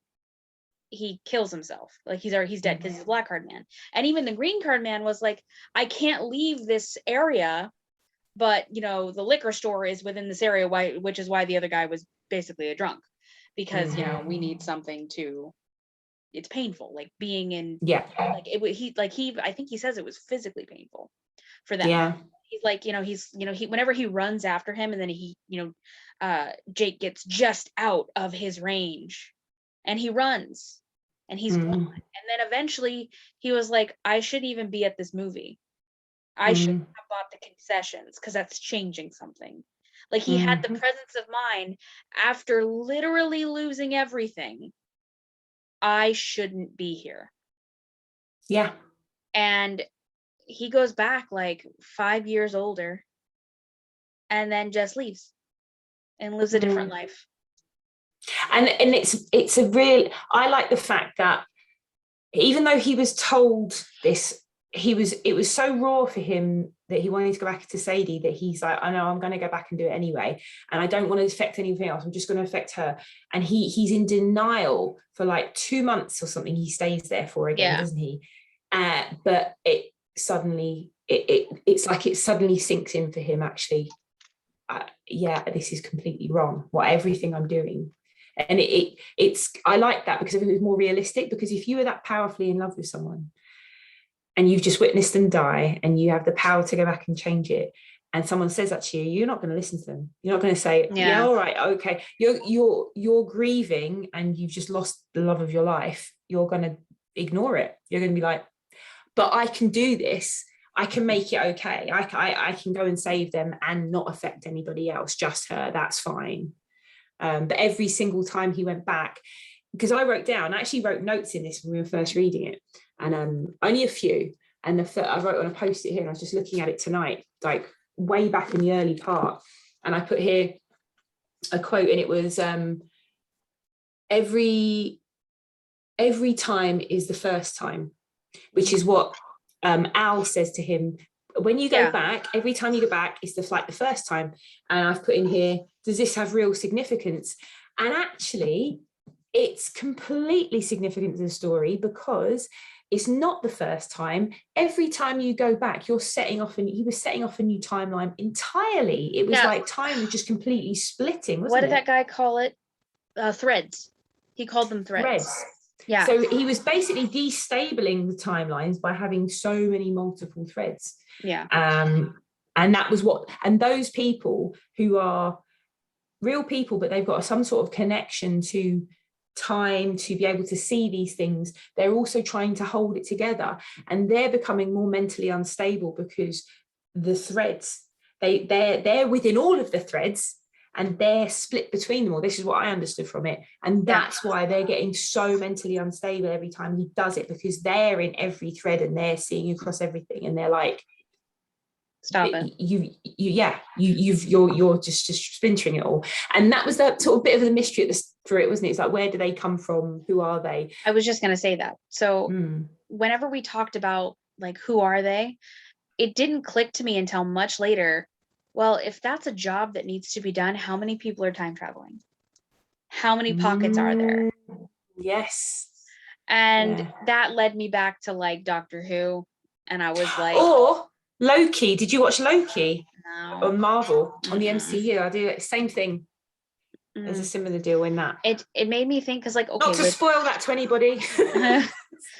he kills himself. Like he's dead because he's a black card man. And even the green card man was like, I can't leave this area, but the liquor store is within this area, which is why the other guy was basically a drunk, because we need something to it's painful, like being in, Yeah. like I think he says it was physically painful for them. Yeah. He's like, he whenever he runs after him, and then Jake gets just out of his range and he runs and he's gone. And then eventually he was like, I shouldn't even be at this movie. I shouldn't have bought the concessions because that's changing something. Like he had the presence of mind after literally losing everything. I shouldn't be here. Yeah. And he goes back like 5 years older and then just leaves and lives a different life. And it's a real, I like the fact that even though he was told this, it was so raw for him that he wanted to go back to Sadie, that he's like, I know I'm going to go back and do it anyway, and I don't want to affect anything else, I'm just going to affect her. And he's in denial for like 2 months or something. He stays there for again, doesn't he? But it suddenly it's like it suddenly sinks in for him, actually, this is completely wrong, everything I'm doing. And it's I like that, because I think it was more realistic. Because if you were that powerfully in love with someone and you've just witnessed them die and you have the power to go back and change it, and someone says that to you, you're not going to listen to them. You're not going to say, yeah, all right, okay. You're grieving and you've just lost the love of your life. You're going to ignore it. You're going to be like, but I can do this. I can make it okay. I can go and save them and not affect anybody else, just her. That's fine. But every single time he went back, because I actually wrote notes in this when we were first reading it, and only a few. And I wrote on a post-it here, and I was just looking at it tonight, like way back in the early part. And I put here a quote, and it was, every time is the first time, which is what Al says to him. When you go back, every time you go back is the first time. And I've put in here, does this have real significance? And actually, it's completely significant to the story, because it's not the first time. Every time you go back, he was setting off a new timeline entirely. It was like time was just completely splitting, wasn't it? What did that guy call it? Threads. He called them threads. Yeah. So he was basically destabling the timelines by having so many multiple threads. Yeah. And that was and those people who are real people, but they've got some sort of connection to time to be able to see these things, they're also trying to hold it together, and they're becoming more mentally unstable because the threads, they're within all of the threads, and they're split between them all. This is what I understood from it. And that's why they're getting so mentally unstable every time he does it, because they're in every thread and they're seeing across everything, and they're like, stop it. You're just splintering it all. And that was the sort of bit of the mystery for it, wasn't it? It's like, where do they come from? Who are they? I was just going to say that. So whenever we talked about like, who are they? It didn't click to me until much later. Well, if that's a job that needs to be done, how many people are time traveling? How many pockets are there? Yes. And that led me back to like Doctor Who. And I was like, or Loki. Did you watch Loki? No. On Marvel, on the MCU? I do it. Same thing. There's a similar deal in that. It made me think, because like, okay, not to spoil that to anybody.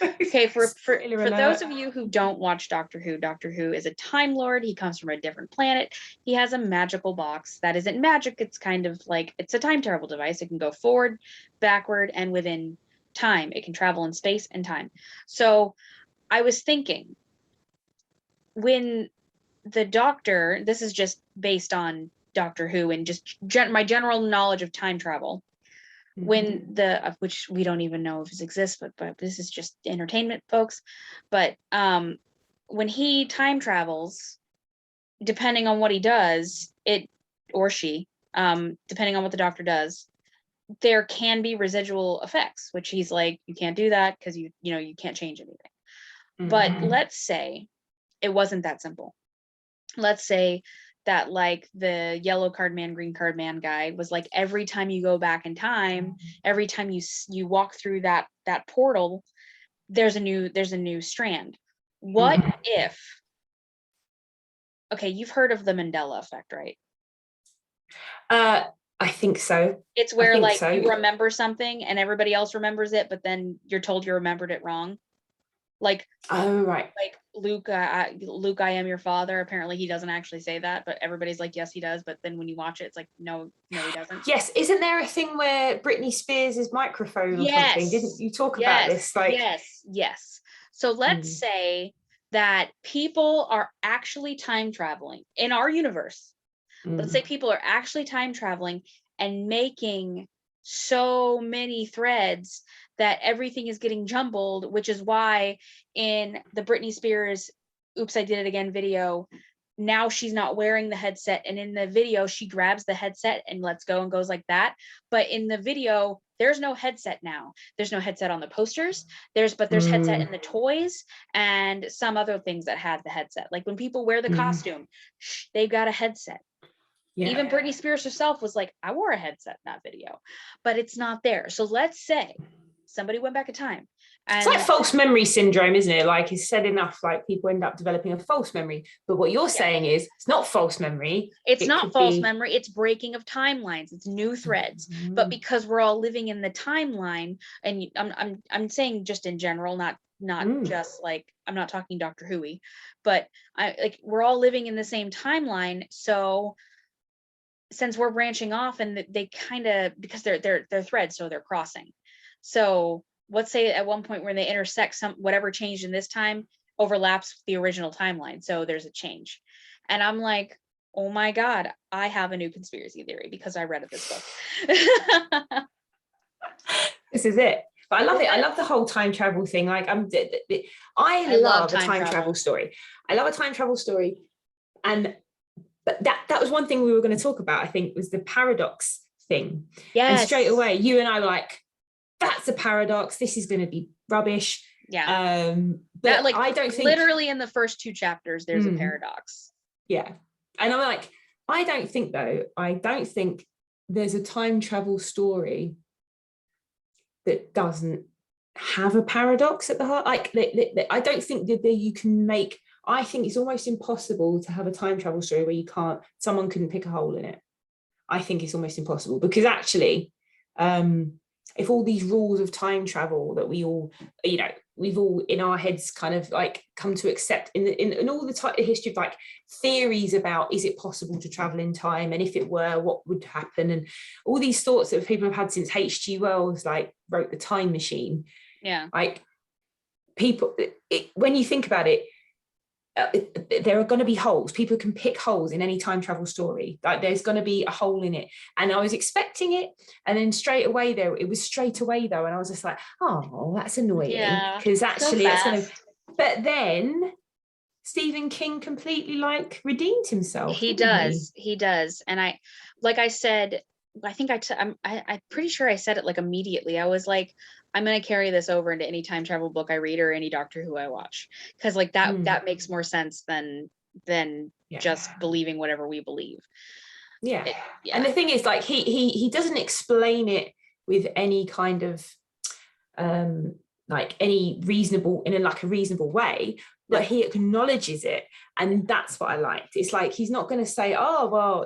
Okay, for those of you who don't watch Doctor Who is a Time Lord. He comes from a different planet. He has a magical box that isn't magic. It's kind of like, it's a time travel device. It can go forward, backward, and within time. It can travel in space and time. So I was thinking, when the Doctor, this is just based on Doctor Who and just my general knowledge of time travel, when which we don't even know if this exists, but this is just entertainment, folks. But when he time travels, depending on what he does, it or she, depending on what the Doctor does, there can be residual effects, which he's like, you can't do that because you can't change anything. But let's say it wasn't that simple. Let's say that like the yellow card man, green card man guy was like, every time you go back in time, every time you walk through that portal, there's a new strand. What if, okay, you've heard of the Mandela effect, right? I think so. It's where like so. you remember something and everybody else remembers it, but then you're told you remembered it wrong. Like, oh right, like Luke, Luke, I am your father. Apparently, he doesn't actually say that, but everybody's like, yes, he does. But then when you watch it, it's like, no, he doesn't. Yes, isn't there a thing where Britney Spears' microphone or something? Didn't you talk about this? Like, yes. So let's say that people are actually time traveling in our universe. Let's say people are actually time traveling and making so many threads that everything is getting jumbled, which is why in the Britney Spears Oops, I Did It Again video, now she's not wearing the headset, and in the video she grabs the headset and lets go and goes like that. But in the video there's no headset now. There's no headset on the posters. There's headset in the toys and some other things that had the headset. Like when people wear the costume, they've got a headset. Yeah. Even Britney Spears herself was like, I wore a headset in that video, but it's not there. So let's say somebody went back in time. And it's like false memory syndrome, isn't it? Like it's said enough, like people end up developing a false memory. But what you're saying is it's not false memory. It's not false memory. It's breaking of timelines. It's new threads. But because we're all living in the timeline, and I'm saying just in general, not just like, I'm not talking Doctor Who-y, but we're all living in the same timeline. So since we're branching off, and they kind of, because they're threads, so they're crossing. So let's say at one point when they intersect, whatever changed in this time overlaps with the original timeline, so there's a change. And I'm like, oh my God, I have a new conspiracy theory because I read this book. This is it. But I love it. I love the whole time travel thing. Like I love a time travel story. I love a time travel story. But that was one thing we were going to talk about, I think, was the paradox thing. Yes. And straight away, you and I were like, that's a paradox. This is going to be rubbish. Yeah. But I don't think... Literally in the first 2 chapters, there's a paradox. Yeah. And I'm like, I don't think there's a time travel story that doesn't have a paradox at the heart. Like, I don't think that you can make... I think it's almost impossible to have a time travel story where someone couldn't pick a hole in it. I think it's almost impossible because actually, if all these rules of time travel that we all, we've all in our heads kind of like come to accept in all the history of like theories about, is it possible to travel in time? And if it were, what would happen? And all these thoughts that people have had since H.G. Wells wrote The Time Machine. Yeah. Like people, when you think about it, there are going to be holes. People can pick holes in any time travel story. Like there's going to be a hole in it, and I was expecting it, and then it was straight away though, and I was just like, oh, that's annoying, because actually it's going to. But then Stephen King completely redeemed himself. He does, and I said, I think I'm pretty sure I said it immediately. I was like, I'm going to carry this over into any time travel book I read or any Doctor Who I watch, because that makes more sense than just believing whatever we believe. Yeah. And the thing is, he doesn't explain it with any kind of any reasonable in a reasonable way, but he acknowledges it, and that's what I liked. It's like he's not going to say, oh well,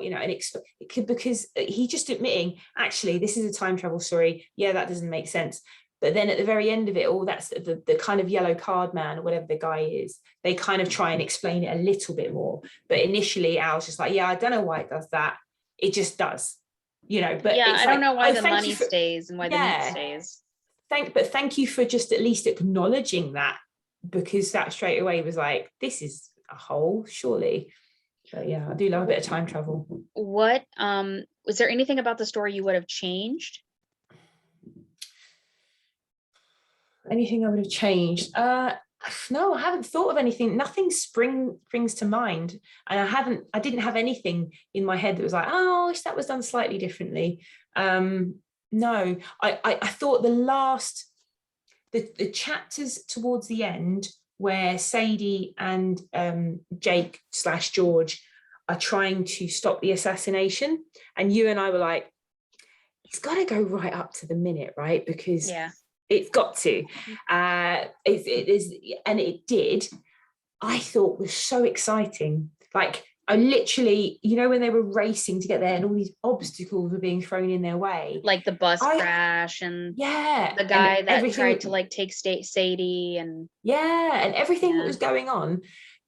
because he's just admitting, actually this is a time travel story, that doesn't make sense. But then at the very end of it all, that's the kind of yellow card man or whatever the guy is, they kind of try and explain it a little bit more. But initially I was just like, I don't know why it does that, it just does, but I don't know why the money stays and why the meat stays. Thank you for just at least acknowledging that, because that straight away was like, this is a hole, surely. But I do love a bit of time travel. What was there anything about the story you would have changed? Anything I would have changed? No, I haven't thought of anything. Nothing springs to mind, and I didn't have anything in my head that was like, oh, I wish that was done slightly differently. No, I thought the chapters towards the end where Sadie and Jake / George are trying to stop the assassination, and you and I were like, it's got to go right up to the minute, right? Because it's got to. It is, and it did. I thought was so exciting. Like I literally, you know, when they were racing to get there and all these obstacles were being thrown in their way, like the bus crash and yeah, the guy and that tried to like take Sadie and and everything that yeah. was going on.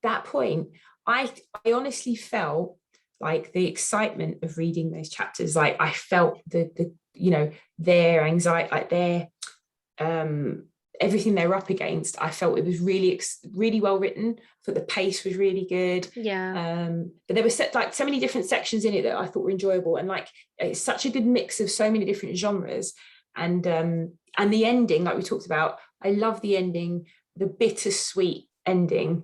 That point, I honestly felt like the excitement of reading those chapters. Like I felt the you know, their anxiety, like their everything they were up against. I felt it was really well written. I thought the pace was really good. Yeah. But there were like so many different sections in it that I thought were enjoyable, and like it's such a good mix of so many different genres. And the ending, like we talked about, I love the ending, the bittersweet ending.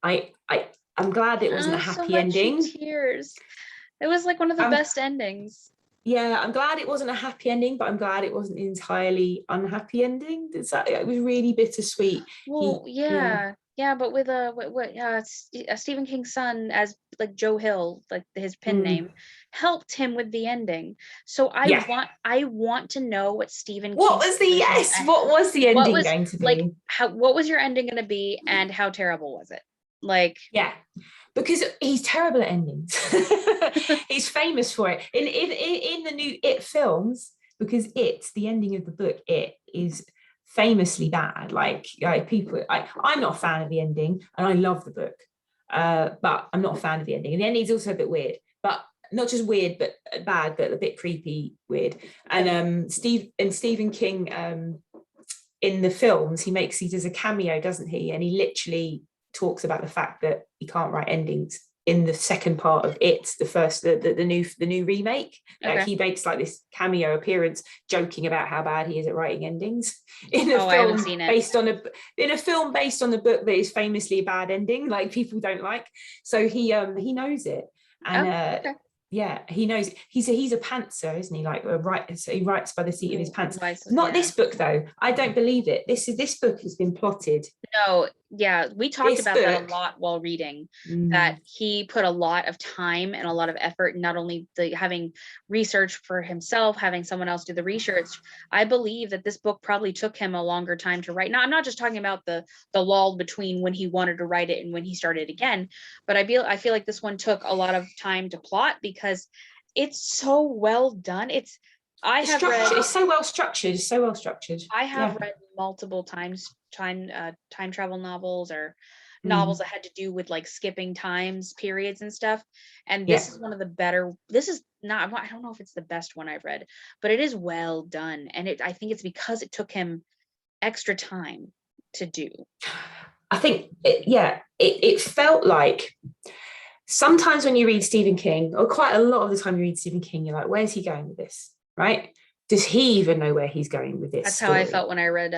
I'm glad it wasn't a happy ending. Tears. It was like one of the best endings. Yeah, I'm glad it wasn't a happy ending, but I'm glad it wasn't an entirely unhappy ending. It was really bittersweet. Well, yeah, but with Stephen King's son as like Joe Hill, like his pen name, helped him with the ending. So I want to know what Stephen What King's was the what was the ending going to be? Like what was your ending going to be, and how terrible was it? Like, yeah, because he's terrible at endings. He's famous for it in the new It films, because it's the ending of the book. It is famously bad. Like people, I'm not a fan of the ending, and I love the book, but I'm not a fan of the ending. And the ending is also a bit weird, but not just weird, but bad, but a bit creepy weird. And Stephen King, in the films, he does a cameo, doesn't he? And he literally talks about the fact that he can't write endings in the second part of It, the new remake. okay. He makes like this cameo appearance, joking about how bad he is at writing endings in a I haven't seen it. based on the book that is famously a bad ending, like people don't like. So he knows it, and okay. yeah, he knows. He's a pantser, isn't he? Like so he writes by the seat of his pants. Not this book though. I don't believe it. This book has been plotted. No, yeah, we talked about that a lot while reading, that he put a lot of time and a lot of effort, not only having research for himself, having someone else do the research. I believe that this book probably took him a longer time to write. Now, I'm not just talking about the lull between when he wanted to write it and when he started again, but I feel like this one took a lot of time to plot because it's so well done. It's so well structured. I have read multiple times time travel novels or novels that had to do with like skipping times periods and stuff, and this is one of the better. This is not, I don't know if it's the best one I've read, but it is well done, and I think it's because it took him extra time to do. I think it felt like sometimes when you read Stephen King, or quite a lot of the time you read Stephen King, you're like, where's he going with this, right? Does he even know where he's going with this? That's story? How I felt when I read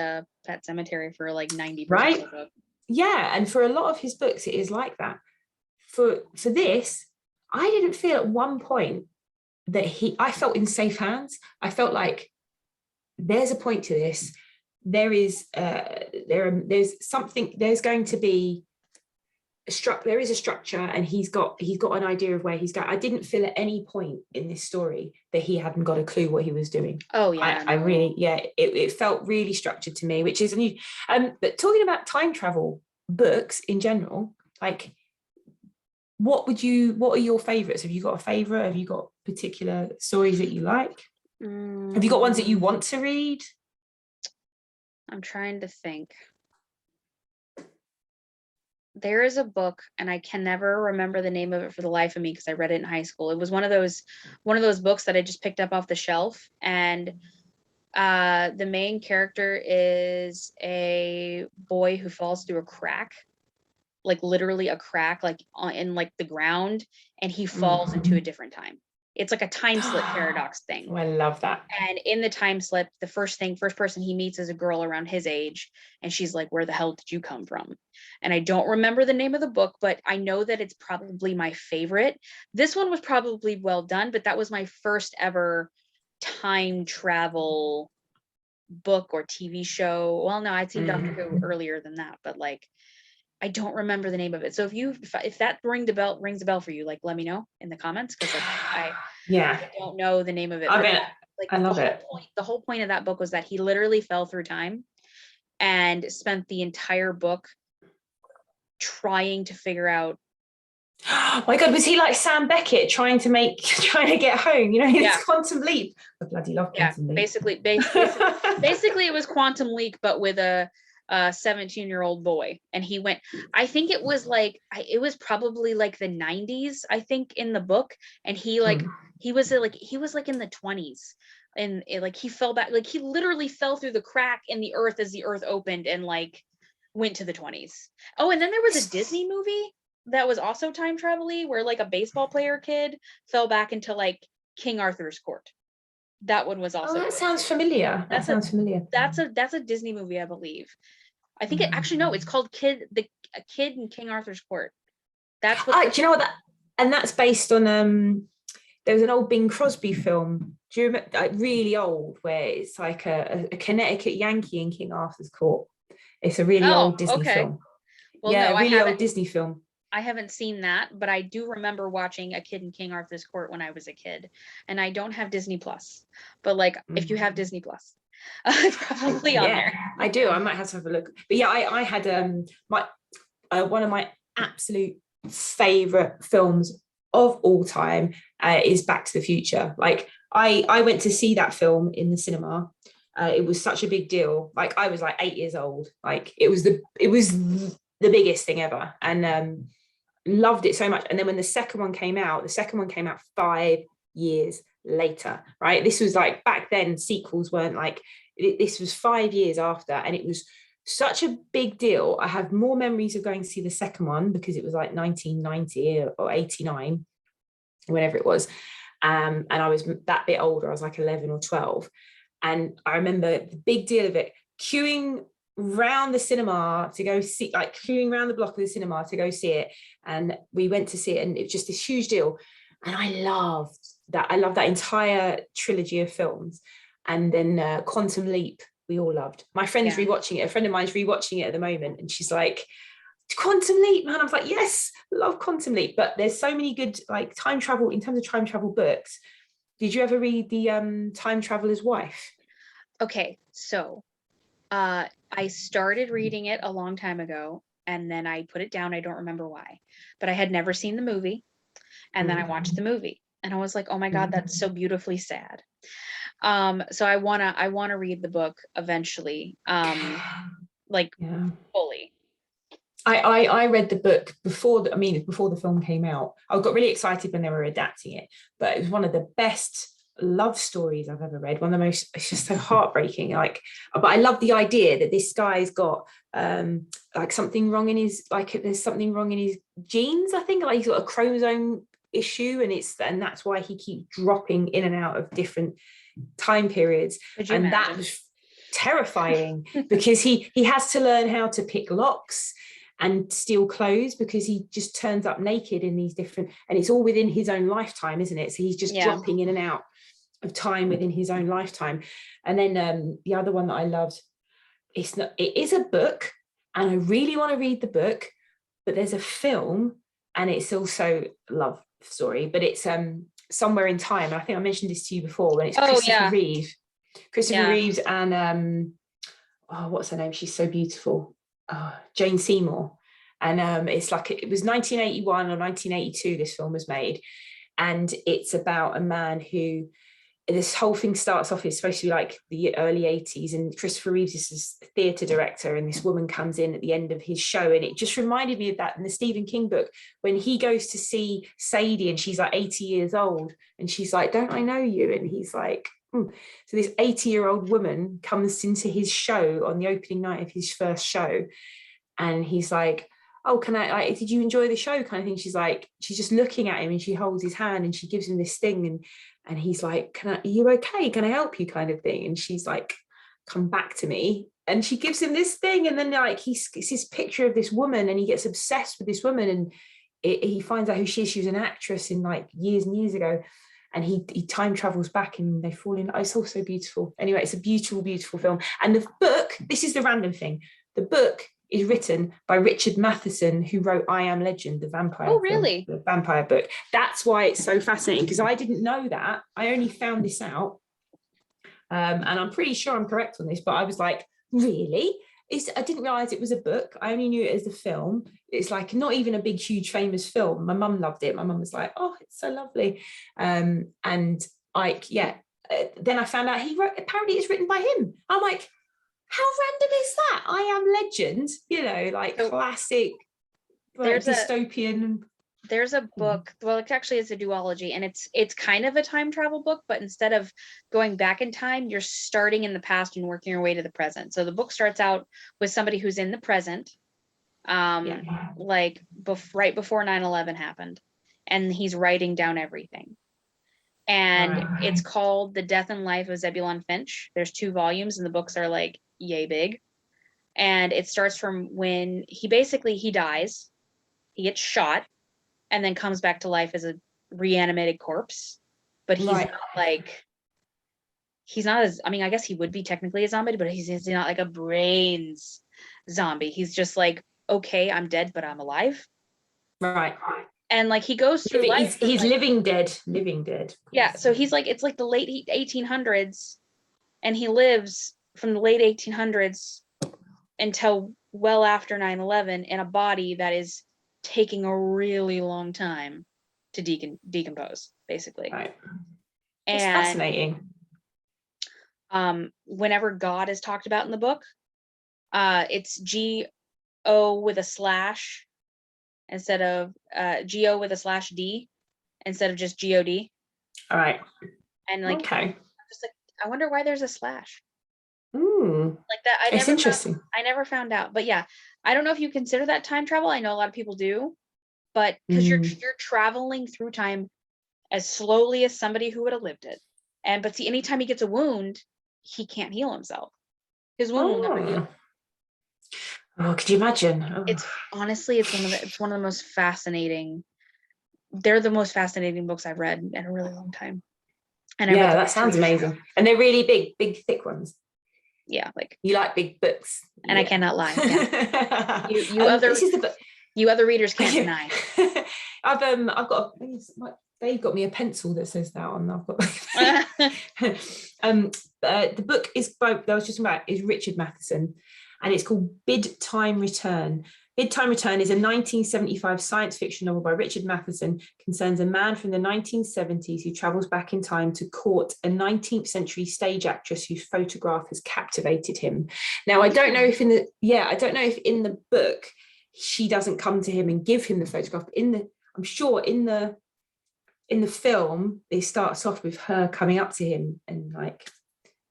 Pet Sematary for like 90% right? of the book. Yeah, and for a lot of his books, it is like that. For this, I didn't feel at one point that I felt in safe hands. I felt like there's a point to this. There's something. There's going to be there is a structure, and he's got an idea of where he's going. I didn't feel at any point in this story that he hadn't got a clue what he was doing. Oh yeah, I really, it felt really structured to me, which is new. But talking about time travel books in general, like what are your favorites? Have you got a favorite? Have you got particular stories that you like? Have you got ones that you want to read? I'm trying to think. There is a book, and I can never remember the name of it for the life of me because I read it in high school. It was one of those books that I just picked up off the shelf, and the main character is a boy who falls through a crack, like literally a crack, like in like the ground, and he falls into a different time. It's like a time slip paradox thing. Oh, I love that. And in the time slip, the first person he meets is a girl around his age, and she's like, "Where the hell did you come from?" And I don't remember the name of the book, but I know that it's probably my favorite. This one was probably well done, but that was my first ever time travel book or TV show. Well, no, I'd seen Doctor Who earlier than that, but like I don't remember the name of it. So if that rings a bell for you, like let me know in the comments, because like I don't know the name of it. I love it. The whole point of that book was that he literally fell through time and spent the entire book trying to figure out My God, was he like Sam Beckett trying to get home? You know, Yeah. it's Quantum Leap. I bloody love Quantum Leap. Basically, it was Quantum Leap, but with a 17-year-old boy, and he went. I think it was like it was probably like the 90s. I think in the book, and he was like in the 20s, and like he fell back, like he literally fell through the crack in the earth as the earth opened, and like went to the 20s. Oh, and then there was a Disney movie that was also time travel-y, where like a baseball player kid fell back into like King Arthur's court. That one was also. Oh, that sounds familiar. That sounds familiar. That's a Disney movie, I believe. I think it actually, no, it's called A Kid in King Arthur's Court. That's what. Do you know what and that's based on there was an old Bing Crosby film. Do you remember, like really old, where it's like a Connecticut Yankee in King Arthur's court? It's a really old Disney film. Well, yeah, no, really old Disney film. I haven't seen that, but I do remember watching A Kid in King Arthur's Court when I was a kid, and I don't have Disney Plus. But like, if you have Disney Plus, it's probably on there. I do. I might have to have a look. But yeah, I had one of my absolute favorite films of all time is Back to the Future. Like I went to see that film in the cinema. It was such a big deal. Like I was like 8 years old. Like it was the biggest thing ever, and loved it so much. And then when the second one came out 5 years later, right? This was like, back then sequels weren't like, this was 5 years after, and it was such a big deal. I have more memories of going to see the second one because it was like 1990 or 89, whenever it was, and I was that bit older. I was like 11 or 12, and I remember the big deal of it, queuing round the cinema to go see, like queuing around the block of the cinema to go see it. And we went to see it, and it was just this huge deal. And I loved that entire trilogy of films. And then Quantum Leap, we all loved. My friend's rewatching it. A friend of mine's rewatching it at the moment, and she's like, Quantum Leap, man. I was like, yes, love Quantum Leap. But there's so many good like time travel, in terms of time travel books. Did you ever read the Time Traveler's Wife? Okay, so I started reading it a long time ago, and then I put it down. I don't remember why, but I had never seen the movie. And then I watched the movie, and I was like, oh my God, that's so beautifully sad. So I wanna read the book eventually, fully. I read the book before the film came out. I got really excited when they were adapting it, but it was one of the best love stories I've ever read. One of the most, it's just so heartbreaking. Like, but I love the idea that this guy's got like something wrong in his, like there's something wrong in his genes. I think like he's got a chromosome issue, and that's why he keeps dropping in and out of different time periods. And that was terrifying because he has to learn how to pick locks and steal clothes, because he just turns up naked in these different, and it's all within his own lifetime, isn't it? So he's just dropping in and out of time within his own lifetime. And then the other one that I loved, it is a book, and I really want to read the book, but there's a film, and it's also a love story, but it's Somewhere in Time. And I think I mentioned this to you before, when it's Christopher Reeves and what's her name? She's so beautiful. Jane Seymour. And it's like, it was 1981 or 1982 this film was made, and it's about a man who, this whole thing starts off, it's supposed to be like the early 80s, and Christopher Reeves is this theatre director, and this woman comes in at the end of his show, and it just reminded me of that in the Stephen King book, when he goes to see Sadie, and she's like 80 years old, and she's like, don't I know you? And he's like, So this 80-year-old woman comes into his show on the opening night of his first show, and he's like, oh, can I, did you enjoy the show, kind of thing. She's like, she's just looking at him, and she holds his hand, and she gives him this thing, and he's like, are you okay? Can I help you, kind of thing? And she's like, come back to me. And she gives him this thing, and then like it's this picture of this woman, and he gets obsessed with this woman, and he finds out who she is. She was an actress in like years and years ago, and he time travels back, and they fall in. It's all so beautiful. Anyway, it's a beautiful, beautiful film. And the book, this is the random thing, the book is written by Richard Matheson, who wrote I Am Legend, the vampire. Oh, really? The vampire book. That's why it's so fascinating, because I didn't know that. I only found this out. And I'm pretty sure I'm correct on this, but I was like, really? I didn't realize it was a book. I only knew it as a film. It's like not even a big, huge, famous film. My mum loved it. My mum was like, "Oh, it's so lovely," and then I found out apparently it's written by him. I'm like, how random is that? I Am Legend, like classic, like dystopian. There's a book, well, it's a duology, and it's kind of a time travel book, but instead of going back in time, you're starting in the past and working your way to the present. So the book starts out with somebody who's in the present, like right before 9/11 happened, and he's writing down everything. And it's called The Death and Life of Zebulon Finch. There's 2 volumes, and the books are like yay big. And it starts from when he dies, he gets shot, and then comes back to life as a reanimated corpse. But he's not like, I guess he would be technically a zombie, but he's not like a brains zombie. He's just like, okay, I'm dead, but I'm alive. Right. And like he goes through life. He's like, living dead. Yeah. So he's like, it's like the late 1800s, and he lives from the late 1800s until well after 9/11 in a body that is taking a really long time to decompose, basically. Right. And it's fascinating. Whenever God is talked about in the book, it's G-O with a slash instead of G-O with a slash D instead of just G-O-D. All right. And like, okay. Just like, I wonder why there's a slash. Like that. It's interesting. I never found out, but yeah, I don't know if you consider that time travel. I know a lot of people do, but because you're traveling through time as slowly as somebody who would have lived it. But see, anytime he gets a wound, he can't heal himself. His wound will never heal. Oh, could you imagine? It's honestly, it's one of the most fascinating. They're the most fascinating books I've read in a really long time. And that sounds amazing. And they're really big, thick ones. Yeah, like you like big books, and I cannot lie. Yeah. You other readers can't deny. I've got they've got me a pencil that says that on. I've got the book is Richard Matheson, and it's called Bid Time Return. Bid Time Return is a 1975 science fiction novel by Richard Matheson, concerns a man from the 1970s who travels back in time to court a 19th century stage actress whose photograph has captivated him. Now, I don't know if in the book she doesn't come to him and give him the photograph. I'm sure in the film, it starts off with her coming up to him and like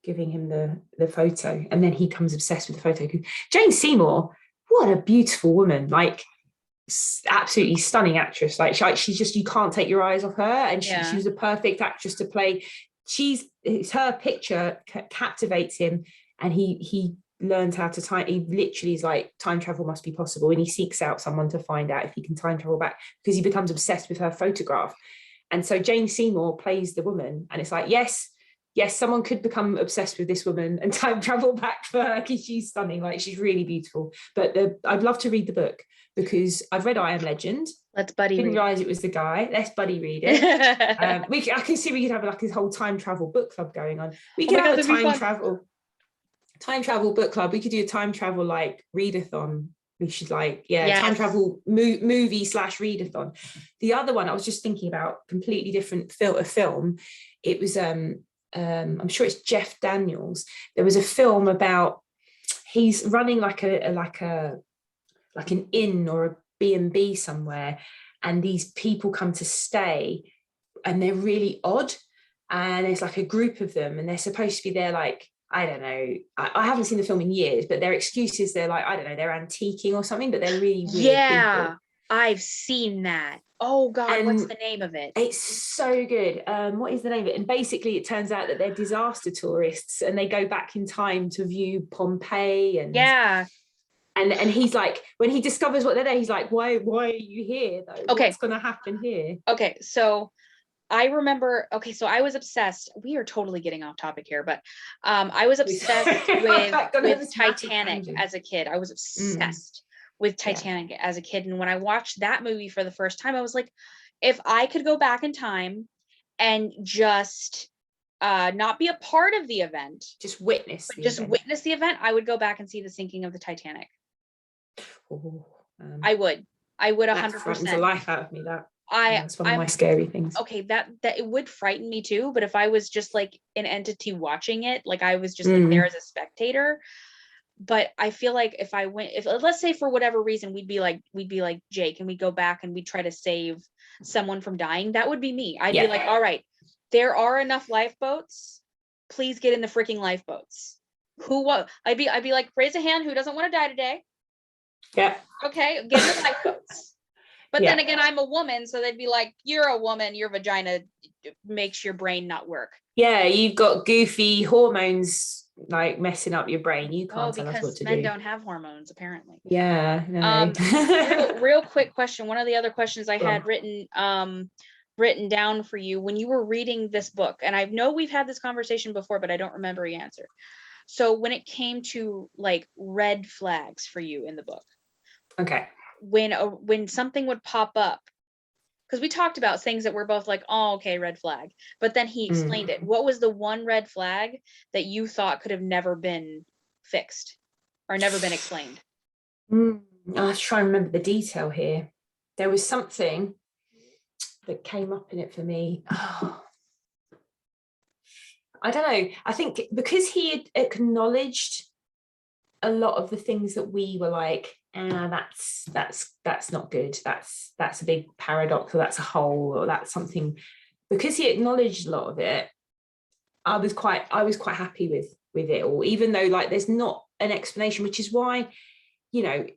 giving him the photo, and then he becomes obsessed with the photo. Jane Seymour, what a beautiful woman, like absolutely stunning actress. Like she's just, you can't take your eyes off her, and she was a perfect actress to play. Her picture captivates him, and he learns how to time. He literally is like, time travel must be possible, and he seeks out someone to find out if he can time travel back, because he becomes obsessed with her photograph. And so Jane Seymour plays the woman, and it's like, yes, someone could become obsessed with this woman and time travel back for her, because she's stunning. Like, she's really beautiful. But I'd love to read the book, because I've read I Am Legend. Let's buddy Didn't read. realize it was the guy. Let's buddy read it. I can see we could have like this whole time travel book club going on. We could have a time travel book club. We could do a time travel like readathon. We should time travel movie / readathon. The other one I was just thinking about, completely different film. It was I'm sure it's Jeff Daniels. There was a film about, he's running like an inn or a B&B somewhere, and these people come to stay, and they're really odd, and there's like a group of them, and they're supposed to be there like, I don't know, I haven't seen the film in years, but their excuses, they're like, I don't know, they're antiquing or something, but they're really weird people. I've seen that. Oh God, what's the name of it? It's so good. What is the name of it? And basically it turns out that they're disaster tourists, and they go back in time to view Pompeii, and and he's like, when he discovers what they're there, he's like, why are you here though? Okay, what's gonna happen here? Okay, so I remember, so I was obsessed. We are totally getting off topic here, but I was obsessed with Titanic as a kid. I was obsessed with Titanic as a kid. And when I watched that movie for the first time, I was like, if I could go back in time and just not be a part of the event, just witness witness the event, I would go back and see the sinking of the Titanic. Oh, I would 100%. That frightens the life out of me. That's one of my scary things. Okay, that it would frighten me too, but if I was just like an entity watching it, like I was just like there as a spectator. But I feel like if let's say for whatever reason we'd be like Jake, and we go back and we try to save someone from dying, that would be me. I'd be like, all right, there are enough lifeboats, please get in the freaking lifeboats. I'd be like, raise a hand who doesn't want to die today. Yeah. Okay, get in the lifeboats. But then again, I'm a woman, so they'd be like, you're a woman, your vagina makes your brain not work. Yeah, you've got goofy hormones like messing up your brain. You can't tell us what to do. Men don't have hormones, apparently. Yeah, no. real quick question. One of the other questions I had written down for you when you were reading this book, and I know we've had this conversation before, but I don't remember the answer. So when it came to like red flags for you in the book, okay, when something would pop up, because we talked about things that we're both like, oh, okay, red flag, but then he explained it. What was the one red flag that you thought could have never been fixed or never been explained? I have to try and remember the detail here. There was something that came up in it for me. I don't know. I think because he had acknowledged a lot of the things that we were like, that's not good. That's a big paradox, or that's a hole, or that's something. Because he acknowledged a lot of it, I was quite happy with it all, even though like there's not an explanation, which is why, you know,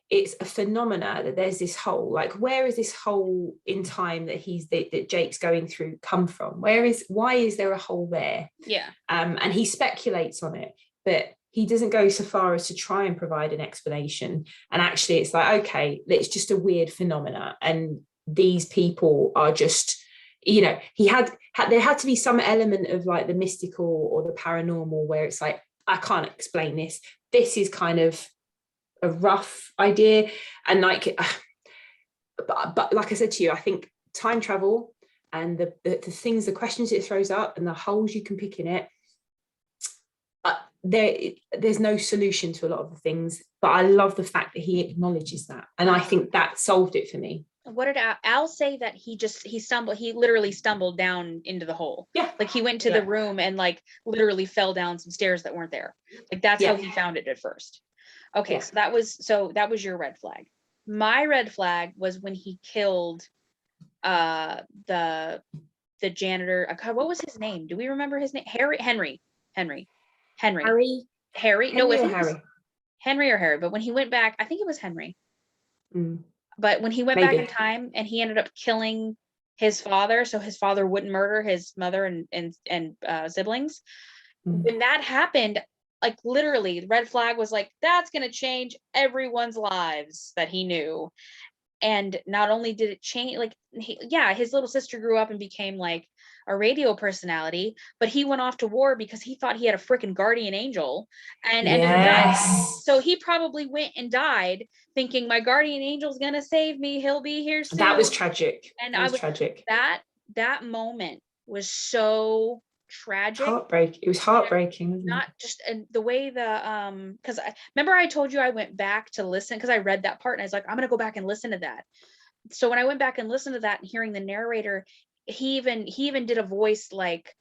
it's a phenomena that there's this hole. Like, where is this hole in time that that Jake's going through come from? Why is there a hole there? Yeah. And he speculates on it, but he doesn't go so far as to try and provide an explanation. And actually it's like, okay, it's just a weird phenomena, and these people are just, you know, there had to be some element of like the mystical or the paranormal where it's like, I can't explain this. This is kind of a rough idea. And like, but like I said to you, I think time travel and the things, the questions it throws up and the holes you can pick in it, there's no solution to a lot of the things, but I love the fact that he acknowledges that, and I think that solved it for me. What did Al say? That he literally stumbled down into the hole. Yeah, like he went to the room and like literally fell down some stairs that weren't there. Like that's how he found it at first. Okay, so that was your red flag. My red flag was when he killed the janitor. What was his name? Do we remember his name? Henry. No, Henry or Harry. But when he went back, I think it was Henry. But when he went back in time and he ended up killing his father, so his father wouldn't murder his mother and siblings. When that happened, like literally, the red flag was like, that's gonna change everyone's lives that he knew. And not only did it change, like, his little sister grew up and became like a radio personality, but he went off to war because he thought he had a freaking guardian angel and ended up dying. So he probably went and died thinking my guardian angel's gonna save me. He'll be here soon. That was tragic. And tragic. That moment was so tragic. It was heartbreaking. Not just the way because I remember I told you I went back to listen because I read that part and I was like, I'm gonna go back and listen to that. So when I went back and listened to that and hearing the narrator, he even did a voice like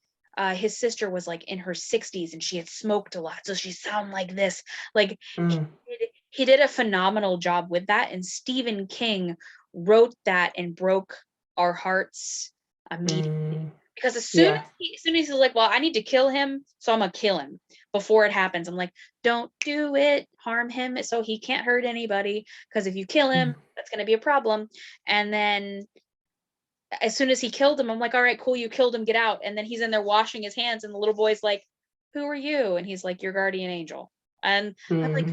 his sister was like in her 60s and she had smoked a lot, so she sounded like this. Like he did a phenomenal job with that, and Stephen King wrote that and broke our hearts immediately. Because as soon as he's like, well, I need to kill him, so I'm gonna kill him before it happens. I'm like, don't do it, harm him so he can't hurt anybody, because if you kill him, that's gonna be a problem. And then as soon as he killed him, I'm like, all right, cool, you killed him, get out. And then he's in there washing his hands, and the little boy's like, who are you? And he's like, your guardian angel. And I'm like,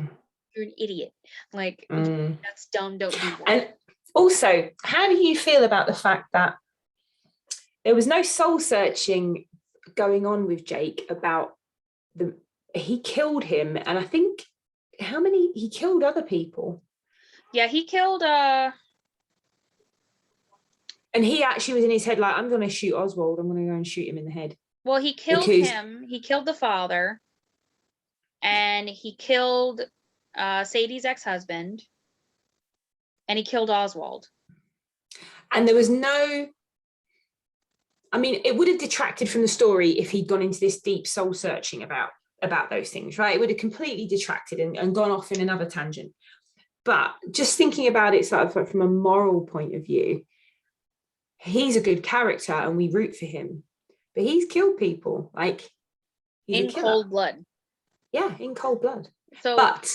you're an idiot. Like, that's dumb, don't do that. And also, how do you feel about the fact that there was no soul searching going on with Jake about he killed him, and I think he killed other people. Yeah, he killed and he actually was in his head like, I'm going to shoot Oswald, I'm going to go and shoot him in the head. Well, he killed because him. He killed the father, and he killed Sadie's ex-husband, and he killed Oswald. and there was no, I mean, it would have detracted from the story if he'd gone into this deep soul searching about those things, right? It would have completely detracted and gone off in another tangent. But just thinking about it sort of from a moral point of view, he's a good character and we root for him, but he's killed people, like he's in cold blood. Yeah, in cold blood. So, but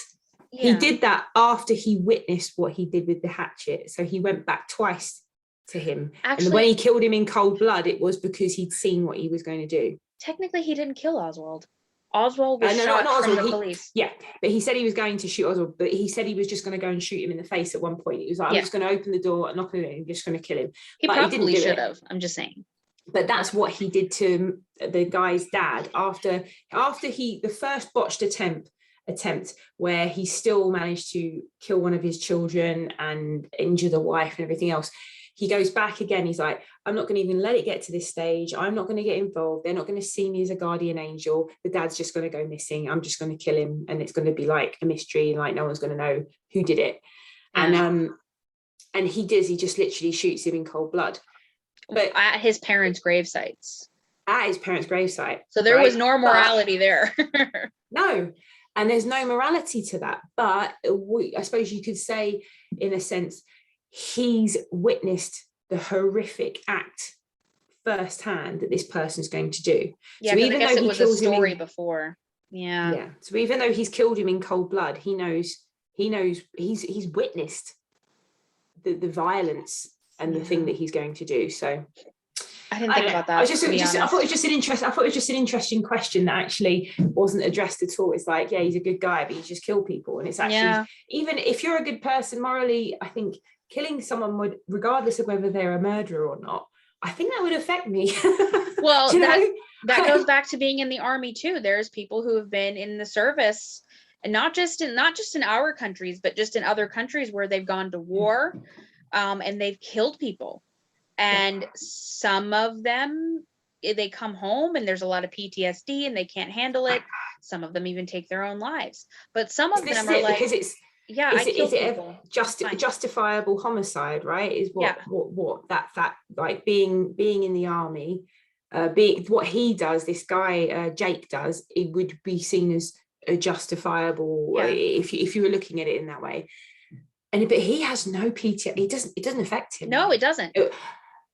yeah. He did that after he witnessed what he did with the hatchet. So he went back twice to him. Actually, and when he killed him in cold blood, it was because he'd seen what he was going to do. Technically, he didn't kill Oswald. Oswald was shot not from Oswald. the police. Yeah, but he said he was going to shoot Oswald, but he said he was just going to go and shoot him in the face at one point. He was like, I'm just going to open the door and knock on it and just going to kill him. He probably should have. I'm just saying. But that's what he did to the guy's dad after the first botched attempt where he still managed to kill one of his children and injure the wife and everything else. He goes back again. He's like, I'm not going to even let it get to this stage. I'm not going to get involved. They're not going to see me as a guardian angel. The dad's just going to go missing. I'm just going to kill him. And it's going to be like a mystery. And like, no one's going to know who did it. And he does. He just literally shoots him in cold blood. But at his parents' grave sites. At his parents' gravesite. So there was no morality there. No. And there's no morality to that. But I suppose you could say, in a sense, he's witnessed the horrific act firsthand that this person's going to do. Yeah, so even though it was a story before. Yeah. Yeah. So even though he's killed him in cold blood, he knows he's witnessed the violence and the thing that he's going to do. So I didn't think about that. I thought it was just an interesting question that actually wasn't addressed at all. It's like, yeah, he's a good guy, but he just killed people. And it's actually, even if you're a good person morally, I think killing someone would, regardless of whether they're a murderer or not, I think that would affect me. Well, that goes back to being in the army too. There's people who have been in the service, and not just in our countries, but just in other countries where they've gone to war, and they've killed people. And some of them, they come home and there's a lot of PTSD and they can't handle it. Some of them even take their own lives. But some of them are like, because it's, I killed people. Justifiable homicide, right? Is what that like being in the army, what he does, this guy Jake does, it would be seen as a justifiable if you were looking at it in that way. But he has no PTSD. It doesn't affect him. No, it doesn't.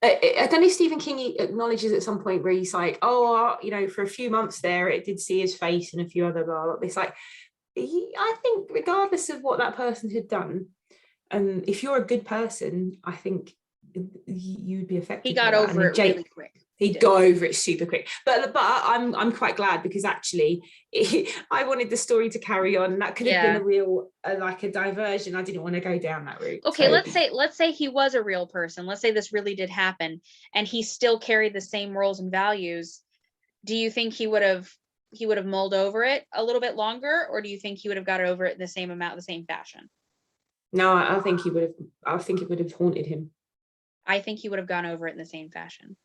I don't know if Stephen King acknowledges at some point where he's like, for a few months there, it did see his face and a few other blah. It's like, I think regardless of what that person had done, if you're a good person, I think you'd be affected. He got over it really quick. He'd go over it super quick. But I'm quite glad, because actually I wanted the story to carry on, and that could have been a real like a diversion. I didn't want to go down that route. Okay, so let's say he was a real person. Let's say this really did happen and he still carried the same morals and values. Do you think he would have mulled over it a little bit longer, or do you think he would have got over it in the same fashion? No, I think he would have. I think it would have haunted him. I think he would have gone over it in the same fashion.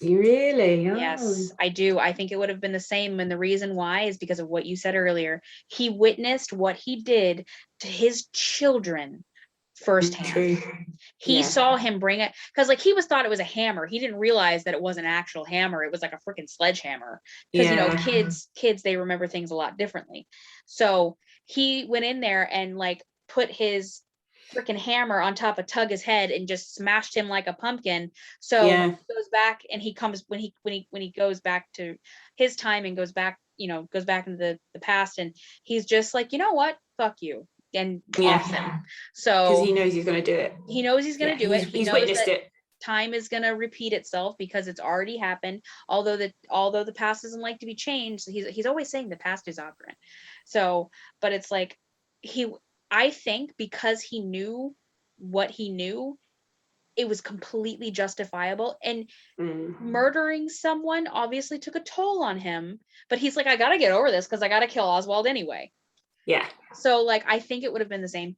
You really? Oh. Yes, I do. I think it would have been the same. And the reason why is because of what you said earlier. He witnessed what he did to his children firsthand. True. He saw him bring it, because like he thought it was a hammer. He didn't realize that it was an actual hammer. It was like a freaking sledgehammer. Because kids, they remember things a lot differently. So he went in there and like put his freaking hammer on top of Tug's head and just smashed him like a pumpkin. So he goes back, and he comes when he goes back to his time and goes back into the past, and he's just like, you know what, fuck you, and off him. So because he knows he's going to do it. He knows he's going to do it. He's witnessed it. Time is going to repeat itself because it's already happened. Although the past doesn't like to be changed, he's always saying the past is operant. So, but it's like I think because he knew what he knew, it was completely justifiable. And murdering someone obviously took a toll on him, but he's like, I got to get over this because I got to kill Oswald anyway. Yeah. So like, I think it would have been the same.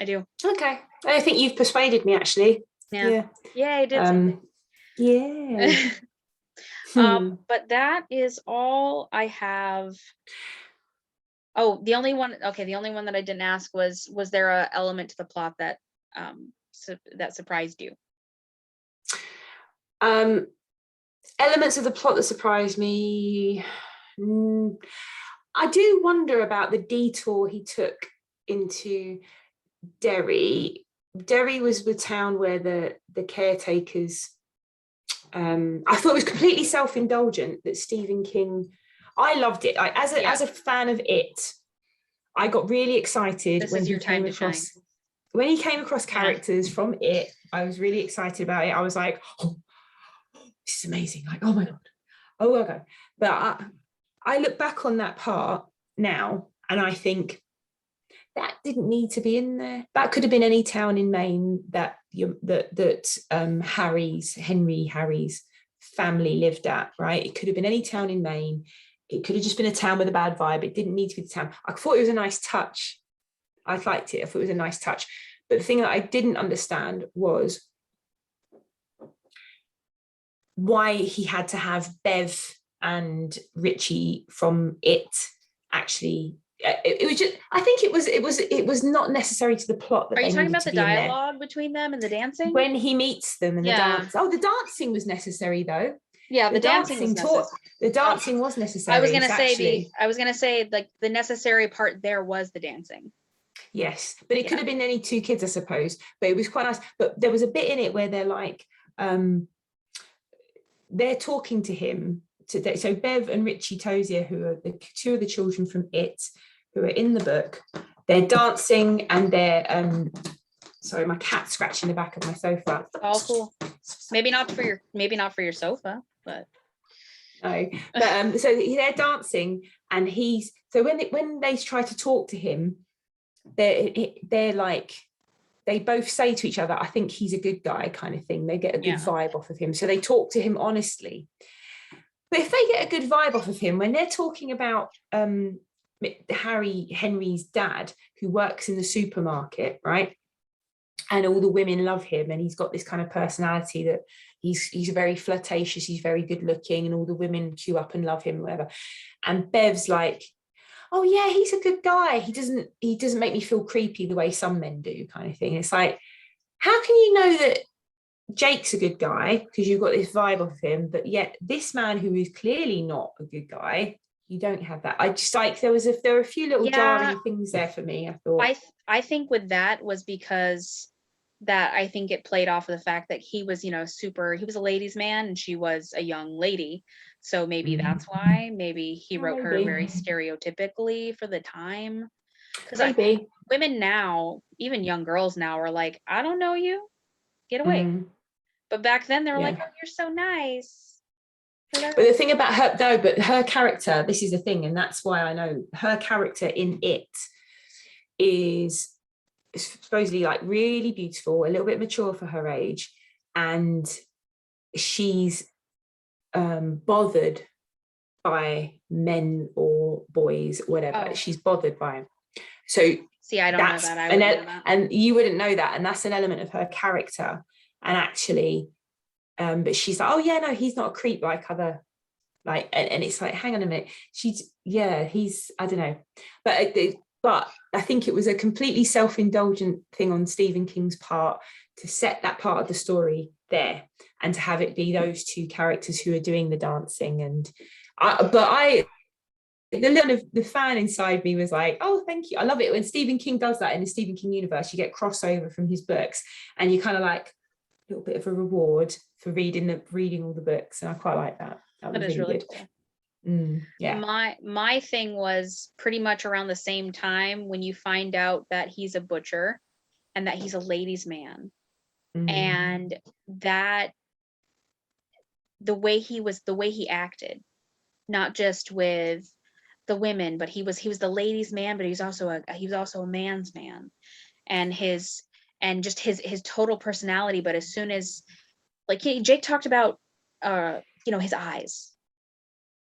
I do. Okay. I think you've persuaded me, actually. Yeah. Yeah, I did. Yeah. But that is all I have. Oh, the only one that I didn't ask was there a element to the plot that that surprised you? Elements of the plot that surprised me. I do wonder about the detour he took into Derry. Derry was the town where the caretakers. I thought it was completely self-indulgent that Stephen King. I loved it. As a fan of it, I got really excited when he came across characters from it. I was really excited about it. I was like, oh, this is amazing. Like, oh my God. But I look back on that part now and I think that didn't need to be in there. That could have been any town in Maine that Henry Harry's family lived at, right? It could have been any town in Maine. It could have just been a town with a bad vibe. It didn't need to be the town. I thought it was a nice touch. I liked it. I thought it was a nice touch. But the thing that I didn't understand was why he had to have Bev and Richie from it actually. It was just, I think it was not necessary to the plot that Are you they talking needed about to the be in there. dialogue between them and the dancing? When he meets them and the Yeah. dance. Oh, the dancing was necessary though. Yeah, the dancing was necessary. The dancing was necessary. I was gonna say like the necessary part there was the dancing. Yes, but it could have been any two kids, I suppose. But it was quite nice. But there was a bit in it where they're like, they're talking to him today. So Bev and Richie Tozier, who are the two of the children from It, who are in the book, they're dancing and they're sorry, my cat's scratching the back of my sofa. Oh, cool. Maybe not for your sofa, but no. But so they're dancing, and when they try to talk to him, they're like, they both say to each other, I think he's a good guy, kind of thing. They get a good vibe off of him. So they talk to him honestly. But if they get a good vibe off of him, when they're talking about Henry's dad, who works in the supermarket, right? And all the women love him, and he's got this kind of personality that he's very flirtatious, he's very good looking, and all the women queue up and love him, whatever. And Bev's like, oh yeah, he's a good guy. He doesn't make me feel creepy the way some men do, kind of thing. It's like, how can you know that Jake's a good guy because you've got this vibe of him, but yet this man who is clearly not a good guy, you don't have that. I just like there were a few little jarring things there for me. I thought. I think with that was because that I think it played off of the fact that he was, he was a ladies' man and she was a young lady. So maybe that's why. Maybe he wrote her very stereotypically for the time. Because like women now, even young girls now, are like, I don't know you, get away. But back then they were like, oh, you're so nice. But the thing about her, though, but her character, this is the thing, and that's why I know her character in It is supposedly like really beautiful, a little bit mature for her age, and she's bothered by men or boys, whatever. Oh. She's bothered by them. So see, I don't know that. And you wouldn't know that, and that's an element of her character. And actually, but she's like, oh yeah, no, he's not a creep like other, like, and it's like, hang on a minute, he's, I don't know, but I think it was a completely self-indulgent thing on Stephen King's part to set that part of the story there and to have it be those two characters who are doing the dancing. And the fan inside me was like, oh, thank you. I love it when Stephen King does that in the Stephen King universe. You get crossover from his books and you kind of like a little bit of a reward for reading all the books. And I quite like that. That was really good. Cool. Yeah. My thing was pretty much around the same time when you find out that he's a butcher and that he's a ladies' man, and that the way he acted, not just with the women, but he was the ladies' man, but he was also a man's man, and just his total personality. But as soon as, like, Jake talked about his eyes,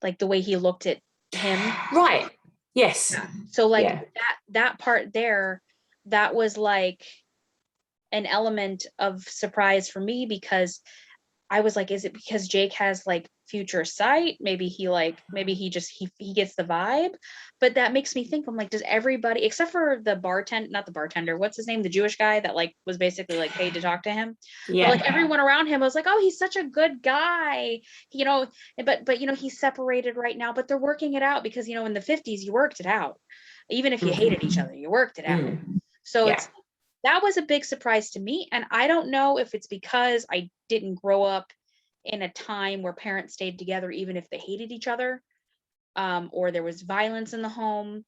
like the way he looked at him. Right. Yes. Yeah. So like that part there, that was like an element of surprise for me, because I was like, is it because Jake has like future sight? Maybe he gets the vibe. But that makes me think, I'm like, does everybody except for not the bartender, what's his name? The Jewish guy that like was basically like paid to talk to him. Yeah. But like everyone around him was like, oh, he's such a good guy, you know, but you know, he's separated right now, but they're working it out because, you know, in the 50s, you worked it out. Even if you hated each other, you worked it out. So Yeah. that was a big surprise to me. And I don't know if it's because I didn't grow up in a time where parents stayed together, even if they hated each other, or there was violence in the home,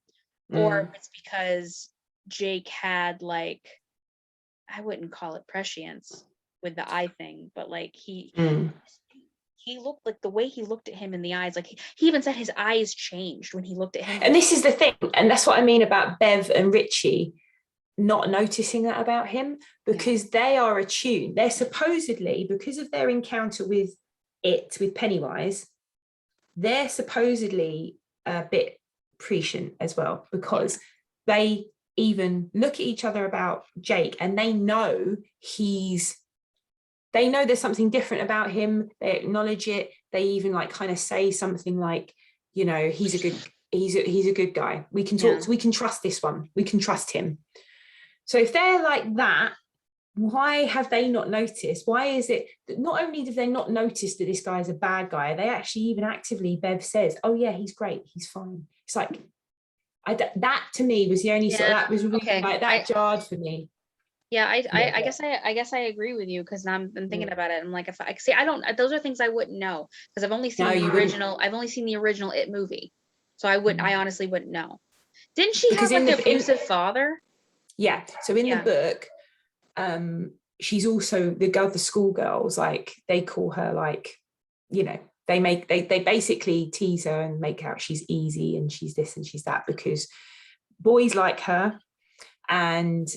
or if it's because Jake had like, I wouldn't call it prescience with the eye thing, but like he looked like the way he looked at him in the eyes, like he even said his eyes changed when he looked at him. And this is the thing, and that's what I mean about Bev and Richie not noticing that about him, because they are attuned. They're supposedly, because of their encounter with Pennywise, they're supposedly a bit prescient as well, because they even look at each other about Jake and they know there's something different about him. They acknowledge it. They even like kind of say something like, you know, he's a good guy. We can talk, we can trust this one. We can trust him. So if they're like that, why have they not noticed? Why is it that not only do they not notice that this guy is a bad guy, they actually even actively, Bev says, oh yeah, he's great, he's fine. It's like, that to me was the only sort of, that was really like that jarred for me. Yeah, I guess I agree with you, because now I'm thinking about it. I'm like, if I see, I don't, those are things I wouldn't know, because I've only seen the original. I've only seen the original It movie, so I honestly wouldn't know. Didn't she have like an abusive father? Yeah. So in the book, she's also the schoolgirls, like they call her like, you know, they basically tease her and make out she's easy and she's this and she's that, because boys like her, and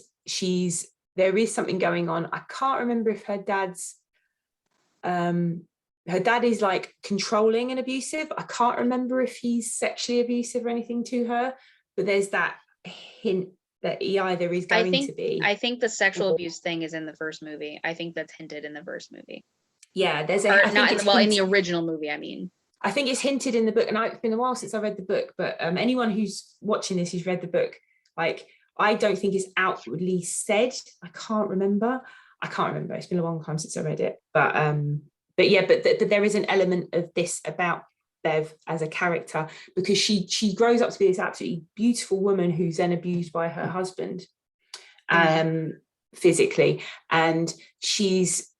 there is something going on. I can't remember if her dad is like controlling and abusive. I can't remember if he's sexually abusive or anything to her, but there's that hint that he either is going to be. I think the sexual abuse thing is in the first movie. I think that's hinted in the first movie. Yeah, there's in the original movie, I mean. I think it's hinted in the book, and it's been a while since I read the book, but anyone who's watching this who's read the book, like, I don't think it's outwardly said. I can't remember. It's been a long time since I read it, but there is an element of this about Bev as a character, because she grows up to be this absolutely beautiful woman who's then abused by her husband, physically, and she's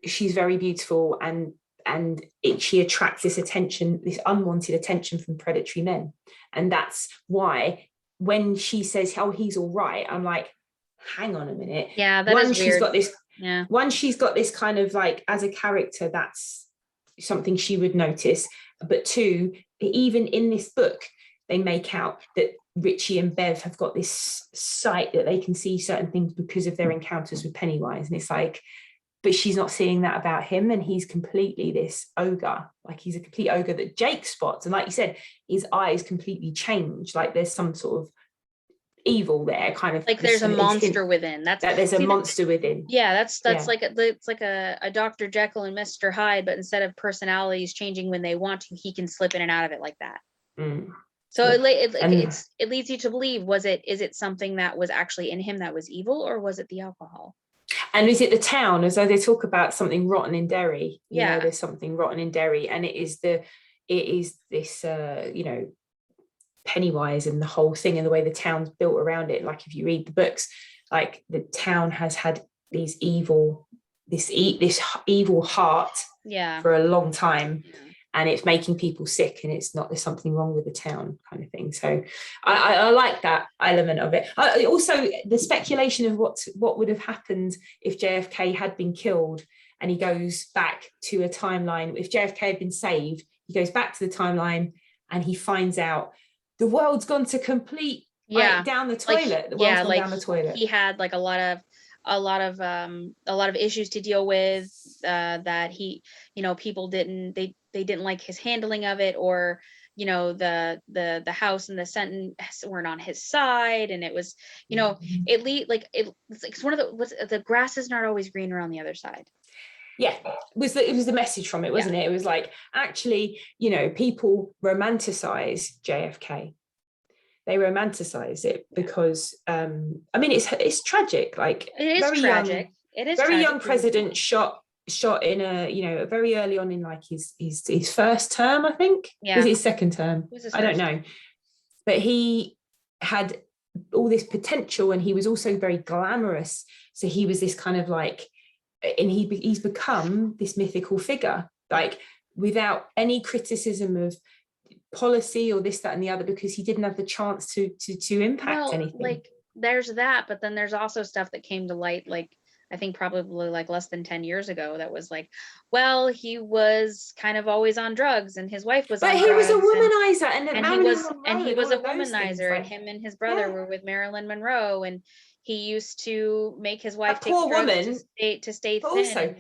very beautiful, and she attracts this attention, this unwanted attention from predatory men, and that's why when she says, oh, he's all right, I'm like, hang on a minute. Yeah, that is weird. She's got this kind of like, as a character, that's something she would notice. But two, even in this book, they make out that Richie and Bev have got this sight that they can see certain things because of their encounters with Pennywise. And it's like, but she's not seeing that about him, and he's completely this ogre. Like, he's a complete ogre that Jake spots, and like you said, his eyes completely change. Like, there's some sort of evil there, kind of like there's a monster within. There's a monster within. Yeah, that's like it's like a Dr. Jekyll and Mr. Hyde, but instead of personalities changing when they want to, he can slip in and out of it like that. So it leads you to believe, is it something that was actually in him that was evil, or was it the alcohol? And is it the town? As though they talk about something rotten in Derry. You know, there's something rotten in Derry, and it is this you know, Pennywise and the whole thing, and the way the town's built around it. Like, if you read the books, like, the town has had this evil heart for a long time, and it's making people sick, and there's something wrong with the town, kind of thing. So I like that element of it. Also, the speculation of what would have happened if JFK had been killed, and he goes back to a timeline. If JFK had been saved, he goes back to the timeline and he finds out the world's gone to complete down the toilet. The world's gone down the toilet. He had like a lot of issues to deal with, that he, you know, people didn't like his handling of it, or, you know, the House and the Senate weren't on his side, and it was, you know, it's one of the grass is not always greener on the other side. Yeah, it was the message from it, wasn't it? It was like, actually, you know, people romanticize JFK. They romanticize it because I mean, it's tragic. Like, it is tragic. It is very tragic. young president shot in a, you know, very early on in like his first term, I think. Yeah. Was it his second term? I don't know. But he had all this potential, and he was also very glamorous. So he was this kind of like, and he's become this mythical figure, like without any criticism of policy or this, that, and the other, because he didn't have the chance to impact anything. Like, there's that, but then there's also stuff that came to light, like I think probably like less than 10 years ago, that was like, well, he was kind of always on drugs, and his wife was but on he drugs, was a womanizer, and he was a womanizer, and him and his brother were with Marilyn Monroe, and he used to make his wife take drugs to stay thin. Also,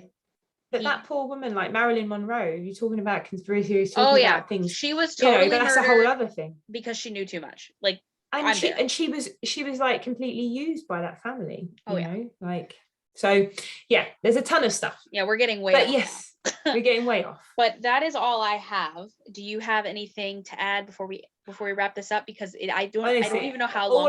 but that poor woman, like Marilyn Monroe, you're talking about conspiracy theories, talking about things. She was totally, you know, that's a whole other thing, because she knew too much. Like, and she was like completely used by that family. You know, like, so yeah, there's a ton of stuff. Yeah, we're getting way off. Yes, we're getting way off. But that is all I have. Do you have anything to add before we wrap this up? Because I don't even know how long.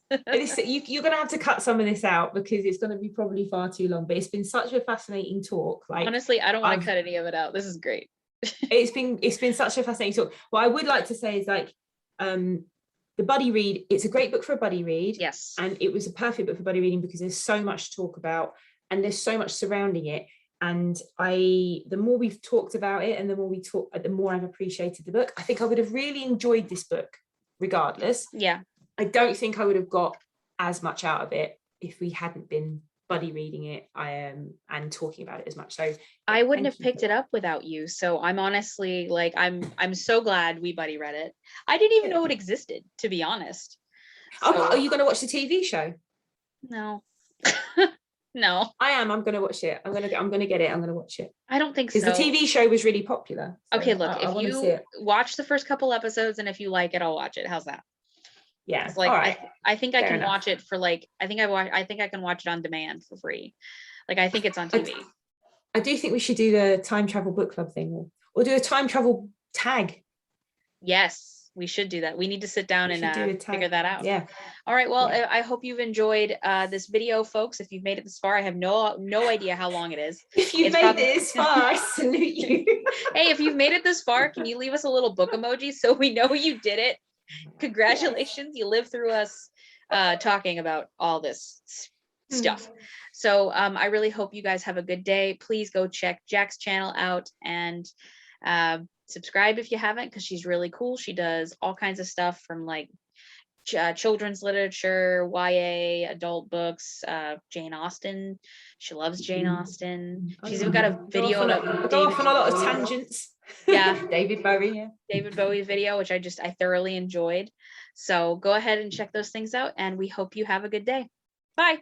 You're going to have to cut some of this out, because it's going to be probably far too long. But it's been such a fascinating talk. Like, honestly, I don't want to cut any of it out. This is great. it's been such a fascinating talk. What I would like to say is, like, the buddy read, it's a great book for a buddy read. Yes. And it was a perfect book for buddy reading, because there's so much to talk about, and there's so much surrounding it. And the more we've talked about it, and the more I've appreciated the book. I think I would have really enjoyed this book regardless. Yeah. I don't think I would have got as much out of it if we hadn't been buddy reading it and talking about it as much. So I wouldn't have picked it up without you. So I'm honestly, like, I'm so glad we buddy read it. I didn't even know it existed, to be honest. So, are you going to watch the TV show? No. No. I am. I'm going to watch it. I'm going to get it. I'm going to watch it. I don't think so. Because the TV show was really popular. So okay, look, if you watch the first couple episodes, and if you like it, I'll watch it. How's that? Yeah. Like, all right. I think I can watch it for, like, I think I can watch it on demand for free. Like, I think it's on TV. I do think we should do the time travel book club thing, or do a time travel tag. Yes, we should do that. We need to sit down and figure that out. Yeah. All right. Well, yeah. I hope you've enjoyed this video, folks. If you've made it this far, I have no idea how long it is. If you've made it this far, I salute you. Hey, if you've made it this far, can you leave us a little book emoji so we know you did it? Congratulations, you lived through us talking about all this stuff. So I really hope you guys have a good day. Please go check Jack's channel out, and subscribe if you haven't, because she's really cool. She does all kinds of stuff, from like children's literature, YA, adult books, Jane Austen. She loves Jane Austen. She's even got a video of go off on a lot of tangents. Yeah. David Bowie. David Bowie's video, which I thoroughly enjoyed. So go ahead and check those things out, and we hope you have a good day. Bye.